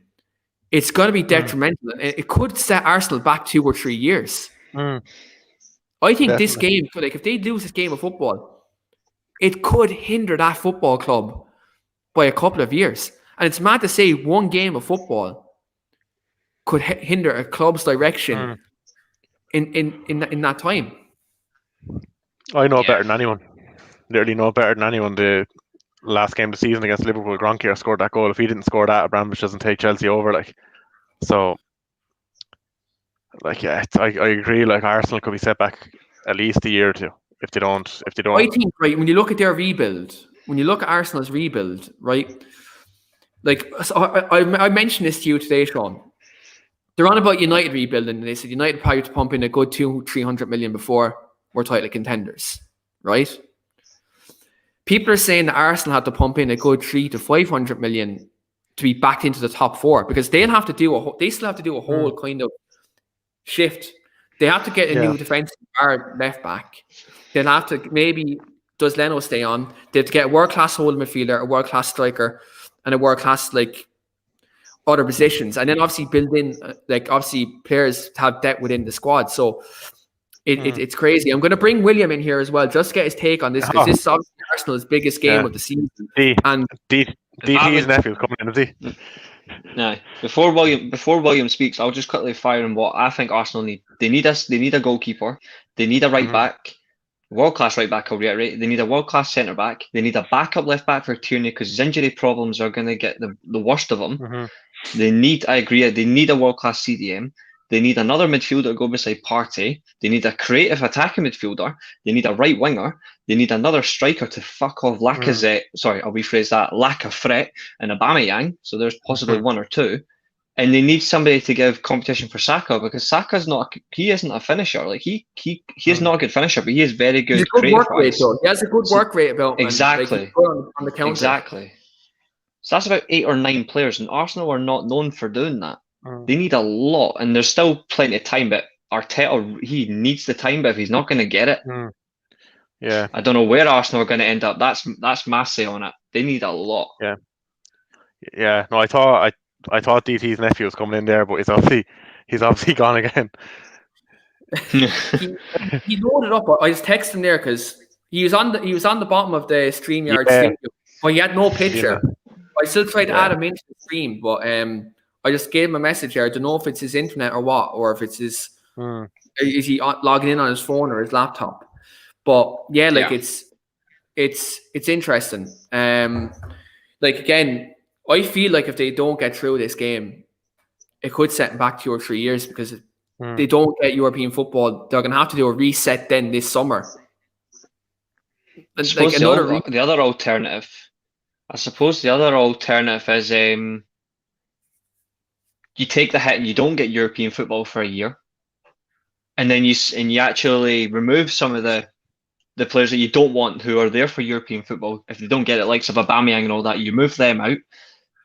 it's going to be detrimental. It could set Arsenal back 2 or 3 years. I think this game, like, if they lose this game of football, it could hinder that football club by a couple of years. And it's mad to say one game of football could hinder a club's direction in that time. I know better than anyone. Literally know better than anyone. The last game of the season against Liverpool, Gronkier scored that goal. If he didn't score that, Abramovich doesn't take Chelsea over. Like, so, like, yeah, I agree. Like, Arsenal could be set back at least a year or two if they don't. I think, right, when you look at their rebuild, when you look at Arsenal's rebuild, right, like, so I mentioned this to you today, Sean. They're on about United rebuilding, and they said United probably to pump in a good 200-300 million before we're title contenders, right? People are saying that Arsenal had to pump in a good 300 to 500 million to be backed into the top four, because they'll have to do they still have to do a whole kind of shift. They have to get a new defensive guard left back. They'll have to, maybe, does Leno stay on? They have to get a world-class holding midfielder, a world-class striker, and a world-class, like, other positions. And then obviously build in, like, obviously players have depth within the squad. So it's crazy. I'm going to bring William in here as well, just to get his take on this, because this is obviously Arsenal's biggest game of the season. And DT's nephew coming in, is he? No. Before William speaks, I'll just quickly fire in what I think Arsenal need. They need a goalkeeper. They need a right back, world-class right back, I'll reiterate. They need a world-class centre back. They need a backup left back for Tierney, because his injury problems are going to get the worst of him. I agree, they need a world-class CDM. They need another midfielder to go beside Partey. They need a creative attacking midfielder. They need a right winger. They need another striker to fuck off Lacazette. Sorry, I'll rephrase that. Lacazette and Aubameyang. So there's possibly one or two. And they need somebody to give competition for Saka because he isn't a finisher. Like he is not a good finisher, but he is very He's a good good creative work rate wise. though. He has a good work rate about him. And, like, he's Exactly. good on the counter. Exactly. So that's about 8 or 9 players, and Arsenal are not known for doing that. They need a lot, and there's still plenty of time. But Arteta, he needs the time, but if he's not going to get it, Yeah. I don't know where Arsenal are going to end up. That's my say on it. They need a lot. Yeah. Yeah. No, I thought DT's nephew was coming in there, but he's obviously gone again. he loaded up. I just texted him there because he was on the bottom of the StreamYard stream, but he had no picture. I still tried to add him into the stream, but I just gave him a message there. I don't know if it's his internet or what, or if it's his is he logging in on his phone or his laptop. But yeah, like it's interesting. Like again, I feel like if they don't get through this game, it could set them back 2 or 3 years because if they don't get European football, they're going to have to do a reset then this summer. I suppose the other alternative. I suppose the other alternative is you take the hit and you don't get European football for a year, and then you actually remove some of the players that you don't want who are there for European football. If they don't get it, likes of Aubameyang and all that, you move them out.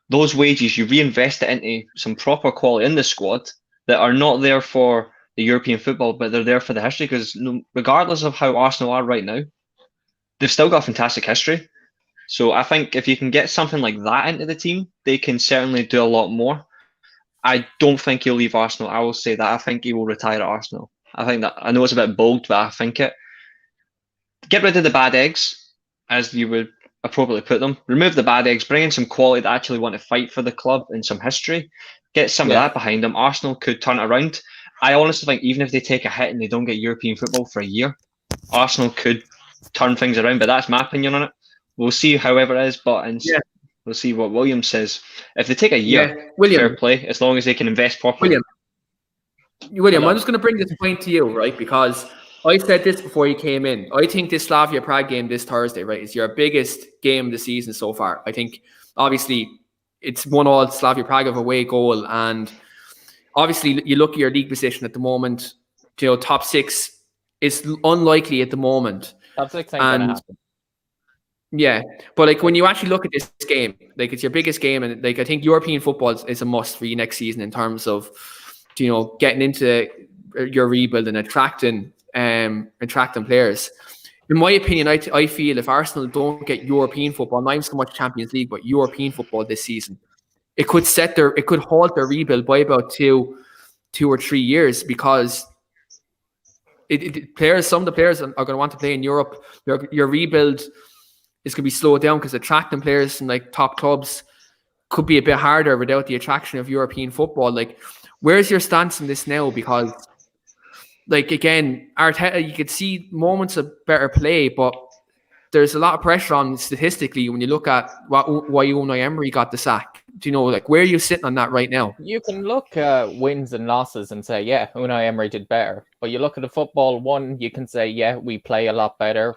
Those wages, you reinvest it into some proper quality in the squad that are not there for the European football, but they're there for the history. Because regardless of how Arsenal are right now, they've still got fantastic history. So I think if you can get something like that into the team, they can certainly do a lot more. I don't think he'll leave Arsenal. I will say that. I think he will retire at Arsenal. I know it's a bit bold, but I think it. Get rid of the bad eggs, as you would appropriately put them. Remove the bad eggs, bring in some quality that actually want to fight for the club and some history. Get some of that behind them. Arsenal could turn it around. I honestly think even if they take a hit and they don't get European football for a year, Arsenal could turn things around. But that's my opinion on it. We'll see however it is, but we'll see what William says. If they take a year, fair play, as long as they can invest properly. William, I'm just going to bring this point to you, right? Because I said this before you came in. I think this Slavia Prague game this Thursday, right, is your biggest game of the season so far. I think, obviously, it's 1-1 Slavia Prague of away goal. And obviously, you look at your league position at the moment, top 6 is unlikely at the moment. Top 6 ain't going to happen. Yeah, but like when you actually look at this game, like it's your biggest game, and like I think European football is a must for you next season in terms of, getting into your rebuild and attracting players. In my opinion, I feel if Arsenal don't get European football, not even so much Champions League, but European football this season, it could halt their rebuild by about 2 or 3 years because some of the players are going to want to play in Europe. Your rebuild is going to be slowed down because attracting players from like top clubs could be a bit harder without the attraction of European football. Like, where's your stance in this now? Because, like, again, Arteta, you could see moments of better play, but there's a lot of pressure on statistically when you look at why Unai Emery got the sack. Do you know, like, where are you sitting on that right now? You can look at wins and losses and say, yeah, Unai Emery did better. But you look at the football one, you can say, yeah, we play a lot better.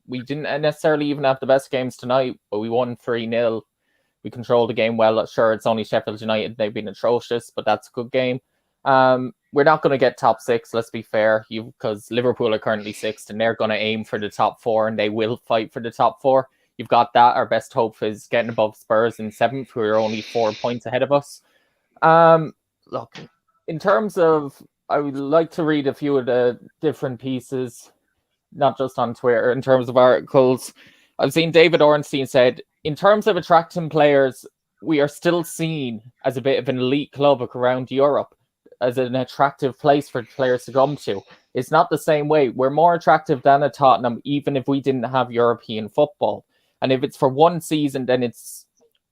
We didn't necessarily even have the best games tonight, but we won 3-0. We controlled the game well. Sure, it's only Sheffield United. They've been atrocious, but that's a good game. We're not going to get top 6, let's be fair, because Liverpool are currently 6th, and they're going to aim for the top 4, and they will fight for the top 4. You've got that. Our best hope is getting above Spurs in 7th, who are only 4 points ahead of us. Look, in terms of, I would like to read a few of the different pieces, not just on Twitter, in terms of articles. I've seen David Ornstein said, in terms of attracting players, we are still seen as a bit of an elite club around Europe, as an attractive place for players to come to. It's not the same way. We're more attractive than a Tottenham, even if we didn't have European football. And if it's for one season, then it's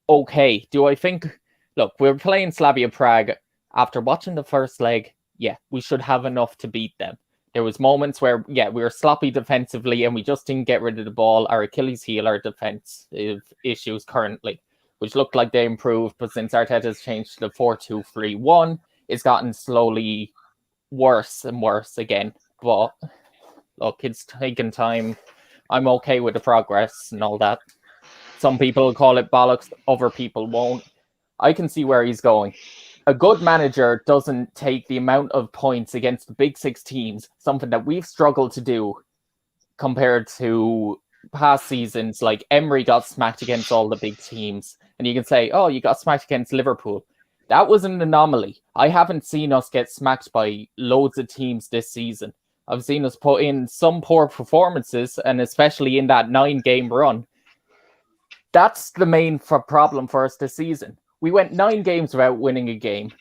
okay. Do I think, look, we're playing Slavia Prague. After watching the first leg, yeah, we should have enough to beat them. There was moments where, yeah, we were sloppy defensively and we just didn't get rid of the ball. Our Achilles heel, our defensive issues currently, which looked like they improved. But since Arteta's changed to the 4-2-3-1, it's gotten slowly worse and worse again. But look, it's taken time. I'm okay with the progress and all that. Some people call it bollocks, other people won't. I can see where he's going. a good manager doesn't take the amount of points against the big six teams, something that we've struggled to do compared to past seasons. Like Emery got smacked against all the big teams, and you can say, oh, you got smacked against Liverpool. That was an anomaly. I haven't seen us get smacked by loads of teams this season. I've seen us put in some poor performances, and especially in that 9-game run. That's the main problem for us this season. We went 9 games without winning a game,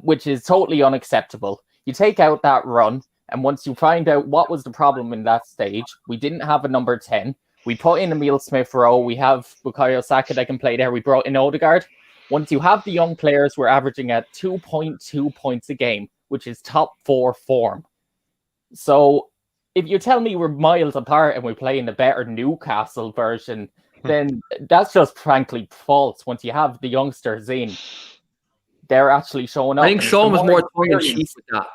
which is totally unacceptable. You take out that run, and once you find out what was the problem in that stage, we didn't have a number 10. We put in Emile Smith-Rowe. We have Bukayo Saka that can play there. We brought in Odegaard. Once you have the young players, we're averaging at 2.2 points a game, which is top 4 form. So if you tell me we're miles apart and we're playing a better Newcastle version, then that's just frankly false. Once you have the youngsters in, they're actually showing up. I think Sean was more tongue in cheek with that.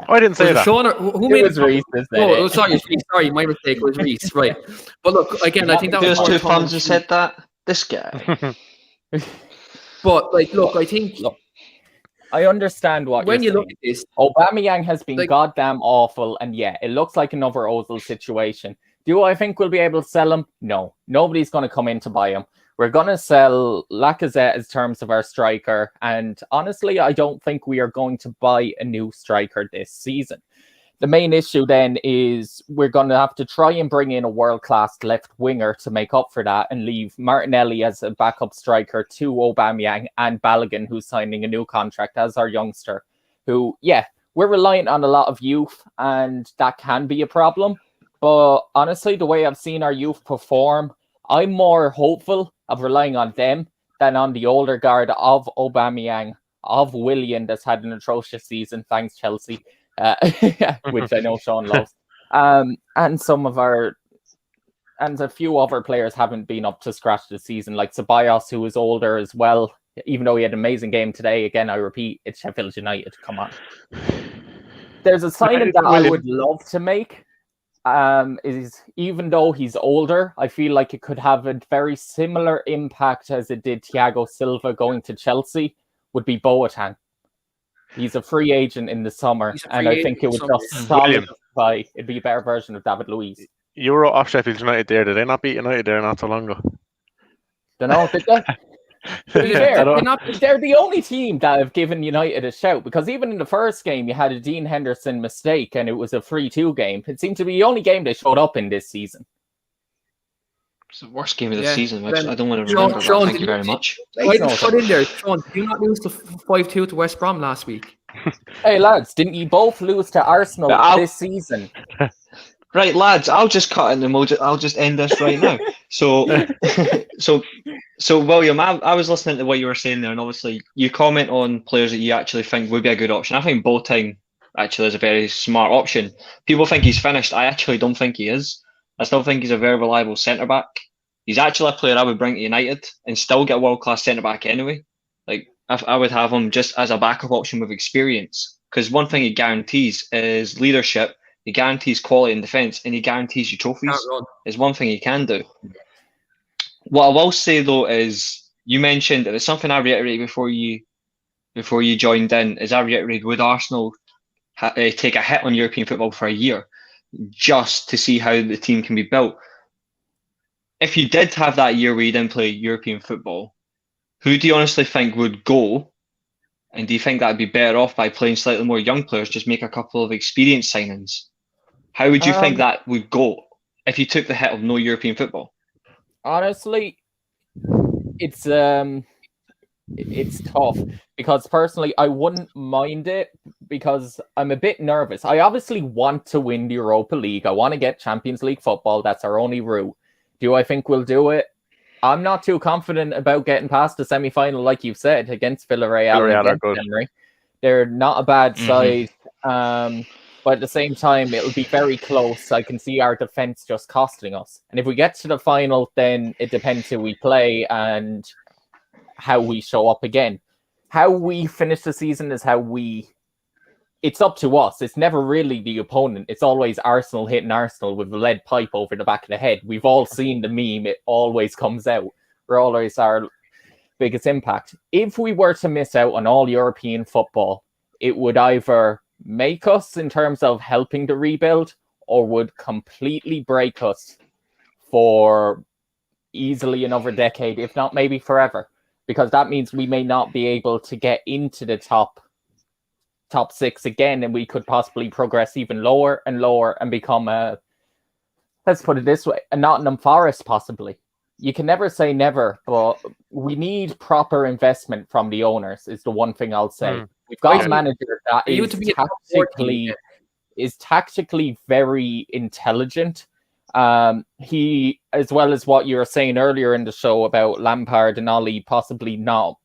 I didn't say that. Sean, who made it? Reece, oh, sorry, my mistake. It was Reece, right? But look, again, I think that was there's two fans who said that. This guy. But look, I think I understand what when you're you saying. look at this, Aubameyang has been goddamn awful, and yeah, it looks like another Ozil situation. Do I think we'll be able to sell him? No. Nobody's going to come in to buy him. We're going to sell Lacazette as terms of our striker, and honestly, I don't think we are going to buy a new striker this season. The main issue then is we're going to have to try and bring in a world-class left winger to make up for that and leave Martinelli as a backup striker to Aubameyang and Balogun, who's signing a new contract as our youngster, who, yeah, we're reliant on a lot of youth, and that can be a problem. But honestly, the way I've seen our youth perform, I'm more hopeful of relying on them than on the older guard of Aubameyang, of Willian, that's had an atrocious season, thanks Chelsea, which I know Sean loves. And some of our, and a few other players haven't been up to scratch this season, like Ceballos, who is older as well, even though he had an amazing game today. Again, I repeat, it's Sheffield United, come on. There's a signing that I would love to make. Is even though he's older, I feel like it could have a very similar impact as it did Thiago Silva going to Chelsea, would be Boateng. He's a free agent in the summer, and I think it would just solidify. It'd be a better version of David Luiz. You were off Sheffield United there. Did they not beat United there not so long ago? Don't know, did they? To be fair, they're the only team that have given United a shout, because even in the first game, you had a Dean Henderson mistake and it was a 3-2 game. It seemed to be the only game they showed up in this season. It's the worst game of the season, which I don't want to remember. Sean, thank you very much. I just put in there, Sean, did you not lose to 5-2 to West Brom last week? Hey lads, didn't you both lose to Arsenal this season? Right, lads, I'll just cut in and I'll just end this right now. So, William, I was listening to what you were saying there, and obviously you comment on players that you actually think would be a good option. I think Boateng actually is a very smart option. People think he's finished. I actually don't think he is. I still think he's a very reliable centre-back. He's actually a player I would bring to United and still get a world-class centre-back anyway. Like, I would have him just as a backup option with experience, because one thing he guarantees is leadership. He guarantees quality in defence, and he guarantees you trophies. Is one thing he can do. What I will say though is, you mentioned, and it's something I reiterated before you joined in, is I reiterated, would Arsenal take a hit on European football for a year just to see how the team can be built? If you did have that year where you didn't play European football, who do you honestly think would go? And do you think that would be better off by playing slightly more young players, just make a couple of experience signings? How would you think that would go if you took the hit of no European football? Honestly, it's tough, because personally I wouldn't mind it, because I'm a bit nervous. I obviously want to win the Europa League. I want to get Champions League football. That's our only route. Do I think we'll do it? I'm not too confident about getting past the semi-final, like you've said, against Villarreal and against Henry. They're not a bad side. But at the same time, it'll be very close. I can see our defence just costing us. And if we get to the final, then it depends who we play and how we show up again. How we finish the season is it's up to us. It's never really the opponent. It's always Arsenal hitting Arsenal with a lead pipe over the back of the head. We've all seen the meme. It always comes out. We're always biggest impact. If we were to miss out on all European football, it would either make us in terms of helping to rebuild or would completely break us for easily another decade, if not maybe forever, because that means we may not be able to get into the top 6 again, and we could possibly progress even lower and lower and become let's put it this way, a Nottingham Forest possibly. You can never say never, but we need proper investment from the owners is the one thing I'll say. We've got a manager that is tactically very intelligent. He, as well as what you were saying earlier in the show about Lampard and Ollie possibly not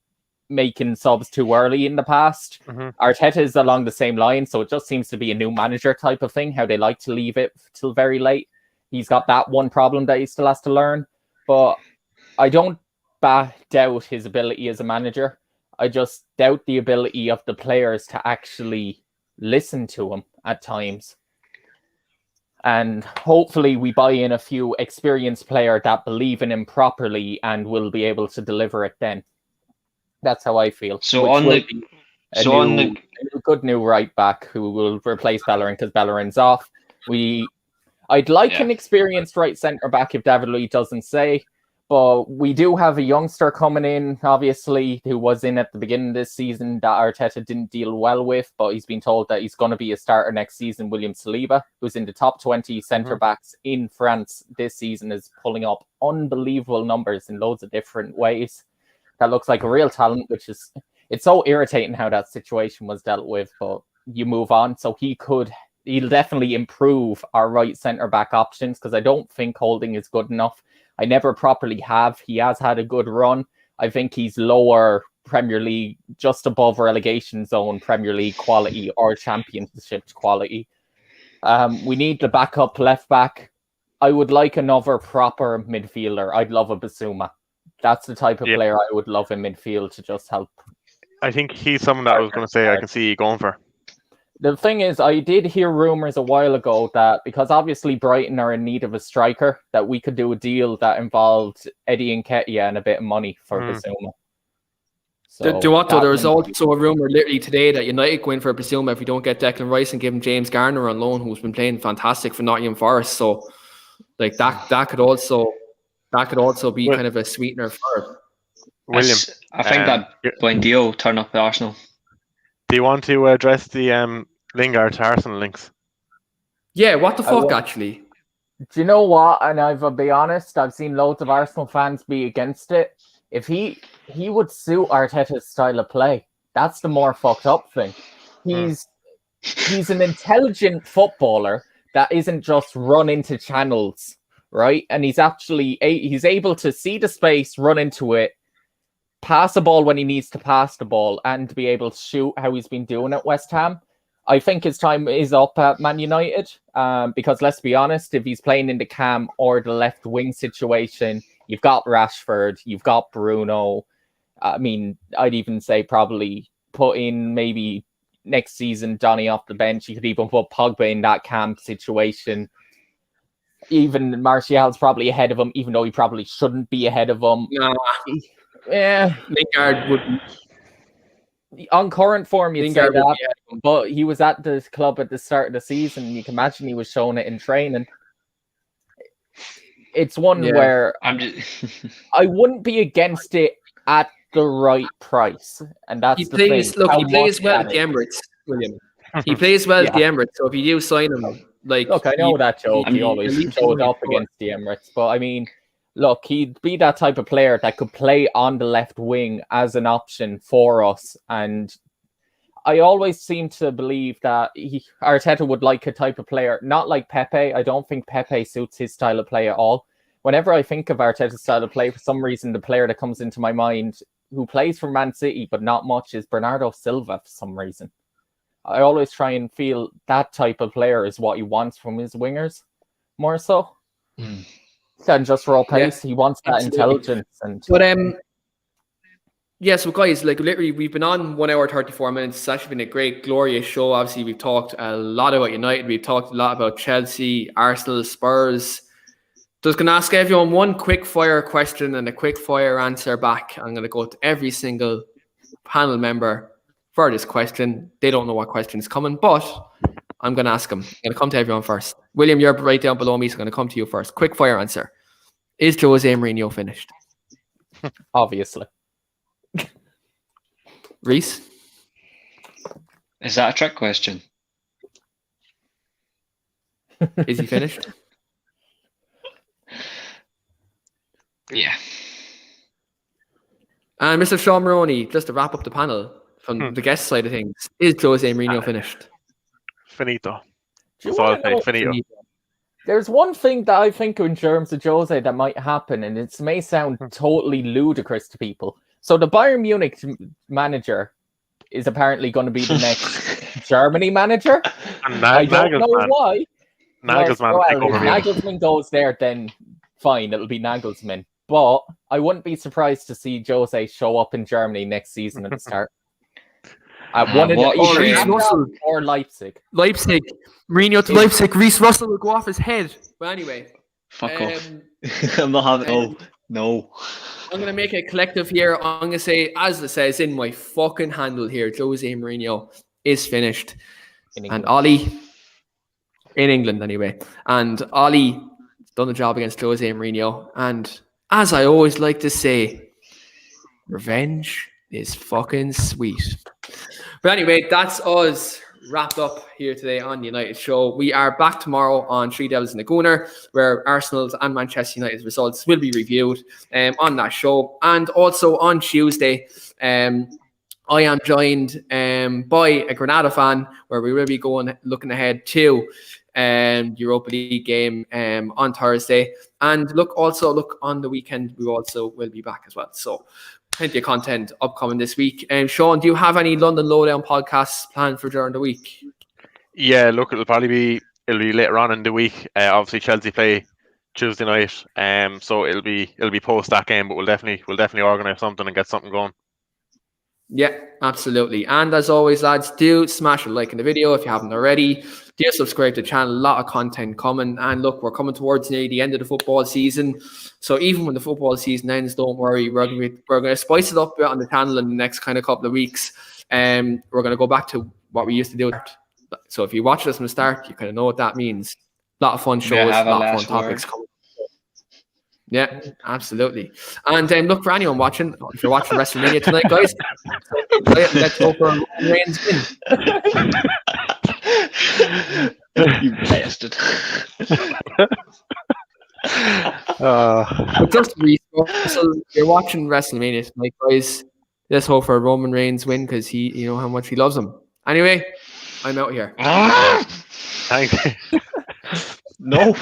making subs too early in the past. Arteta is along the same line, so it just seems to be a new manager type of thing, how they like to leave it till very late. He's got that one problem that he still has to learn, but I don't doubt his ability as a manager. I just doubt the ability of the players to actually listen to him at times. And hopefully we buy in a few experienced players that believe in him properly and will be able to deliver it then. That's how I feel. So a good new right back who will replace Bellerin because Bellerin's off. I'd like an experienced right centre back if David Luiz doesn't say, but we do have a youngster coming in, obviously, who was in at the beginning of this season that Arteta didn't deal well with, but he's been told that he's going to be a starter next season. William Saliba, who's in the top 20 centre backs in France this season, is pulling up unbelievable numbers in loads of different ways. That looks like a real talent, which is, it's so irritating how that situation was dealt with, but you move on. So he'll definitely improve our right centre-back options because I don't think Holding is good enough. I never properly have. He has had a good run. I think he's lower Premier League, just above relegation zone Premier League quality or Championship quality. We need the backup left back. I would like another proper midfielder. I'd love a Basuma. That's the type of player I would love in midfield to just help. I think he's someone that I was going to say I can see going for. The thing is, I did hear rumours a while ago that because obviously Brighton are in need of a striker, that we could do a deal that involved Eddie Nketiah and a bit of money for Basuma. So there was also a rumour literally today that United go in for Basuma if we don't get Declan Rice and give him James Garner on loan, who's been playing fantastic for Nottingham Forest. So, like that could also be kind of a sweetener for William. I think that Buendia will turn up at Arsenal. Do you want to address the Lingard to Arsenal links? Yeah, what the fuck, actually? Do you know what? And I'll be honest, I've seen loads of Arsenal fans be against it. If he would suit Arteta's style of play, that's the more fucked up thing. He's an intelligent footballer that isn't just run into channels, right? And he's able to see the space, run into it, pass the ball when he needs to pass the ball, and be able to shoot how he's been doing at West Ham. I think his time is up at Man United because let's be honest, if he's playing in the cam or the left wing situation, you've got Rashford, you've got Bruno. I mean, I'd even say probably put in maybe next season Donny off the bench. You could even put Pogba in that cam situation. Even Martial's probably ahead of him, even though he probably shouldn't be ahead of him. Yeah, Lingard would be on current form. You'd say that, but he was at the club at the start of the season. You can imagine he was showing it in training. It's one where I wouldn't be against it at the right price, and that's the thing. Look, he plays well at the Emirates, William. He plays well at the Emirates, so if you do sign him, look, I know that joke. He always showed up against the Emirates, but I mean, look, he'd be that type of player that could play on the left wing as an option for us. And I always seem to believe that Arteta would like a type of player, not like Pepe. I don't think Pepe suits his style of play at all. Whenever I think of Arteta's style of play, for some reason, the player that comes into my mind who plays for Man City, but not much, is Bernardo Silva for some reason. I always try and feel that type of player is what he wants from his wingers, more so. Than just raw pace. He wants that intelligence. So guys, like literally we've been on 1 hour 34 minutes. It's actually been a great, glorious show. Obviously, we've talked a lot about United, we've talked a lot about Chelsea, Arsenal, Spurs. Just going to ask everyone one quick fire question and a quick fire answer back. I'm going to go to every single panel member for this question. They don't know what question is coming, but I'm going to ask them. I'm going to come to everyone first. William, you're right down below me, so I'm going to come to you first. Quick fire answer. Is Jose Mourinho finished? Obviously. Reese? Is that a trick question? Is he finished? Yeah. And Mr. Sean Maroney, just to wrap up the panel from the guest side of things, is Jose Mourinho finished? Finito. Do you That's all wanna I'll know- say. Finito. There's one thing that I think in terms of Jose that might happen, and it may sound totally ludicrous to people. So the Bayern Munich manager is apparently going to be the next Germany manager. And I don't know Nagelsmann. why. Nagelsmann will Well, take if over Munich. Nagelsmann goes there, then fine, it'll be Nagelsmann. But I wouldn't be surprised to see Jose show up in Germany next season at the start. One of what the, either shame. Shakhtar or Leipzig. Leipzig. Mourinho to Leipzig. Reese Russell will go off his head. But anyway. Fuck off. um, I'm not having. No. I'm going to make a collective here. I'm going to say, as it says in my fucking handle here, Jose Mourinho is finished. In And England. Ollie, in England anyway, and Ollie done the job against Jose Mourinho. And as I always like to say, revenge is fucking sweet. But anyway, that's us wrapped up here today on United Show. We are back tomorrow on Three Devils in the Gooner, where Arsenal's and Manchester United's results will be reviewed on that show. And also on Tuesday, I am joined by a Granada fan, where we will be looking ahead to Europa League game on Thursday. And look on the weekend, we also will be back as well. So plenty of content upcoming this week. Sean, do you have any London Lowdown podcasts planned for during the week? Yeah, look, it'll be later on in the week. Obviously, Chelsea play Tuesday night, so it'll be post that game. But we'll definitely organise something and get something going. Yeah, absolutely. And as always, lads, do smash a like in the video if you haven't already. Do subscribe to the channel. A lot of content coming. And look, we're coming towards nearly the end of the football season. So even when the football season ends, don't worry. We're going to spice it up a bit on the channel in the next kind of couple of weeks. We're going to go back to what we used to do. So if you watch us from the start, you kind of know what that means. A lot of fun shows, a lot of fun topics coming. Yeah, absolutely. And look, for anyone watching, if you're watching WrestleMania tonight, guys, let's go for a Roman Reigns win. You bastard. But just so you're watching WrestleMania tonight, guys, let's hope for a Roman Reigns win because you know how much he loves him. Anyway, I'm out here. Thank you. No.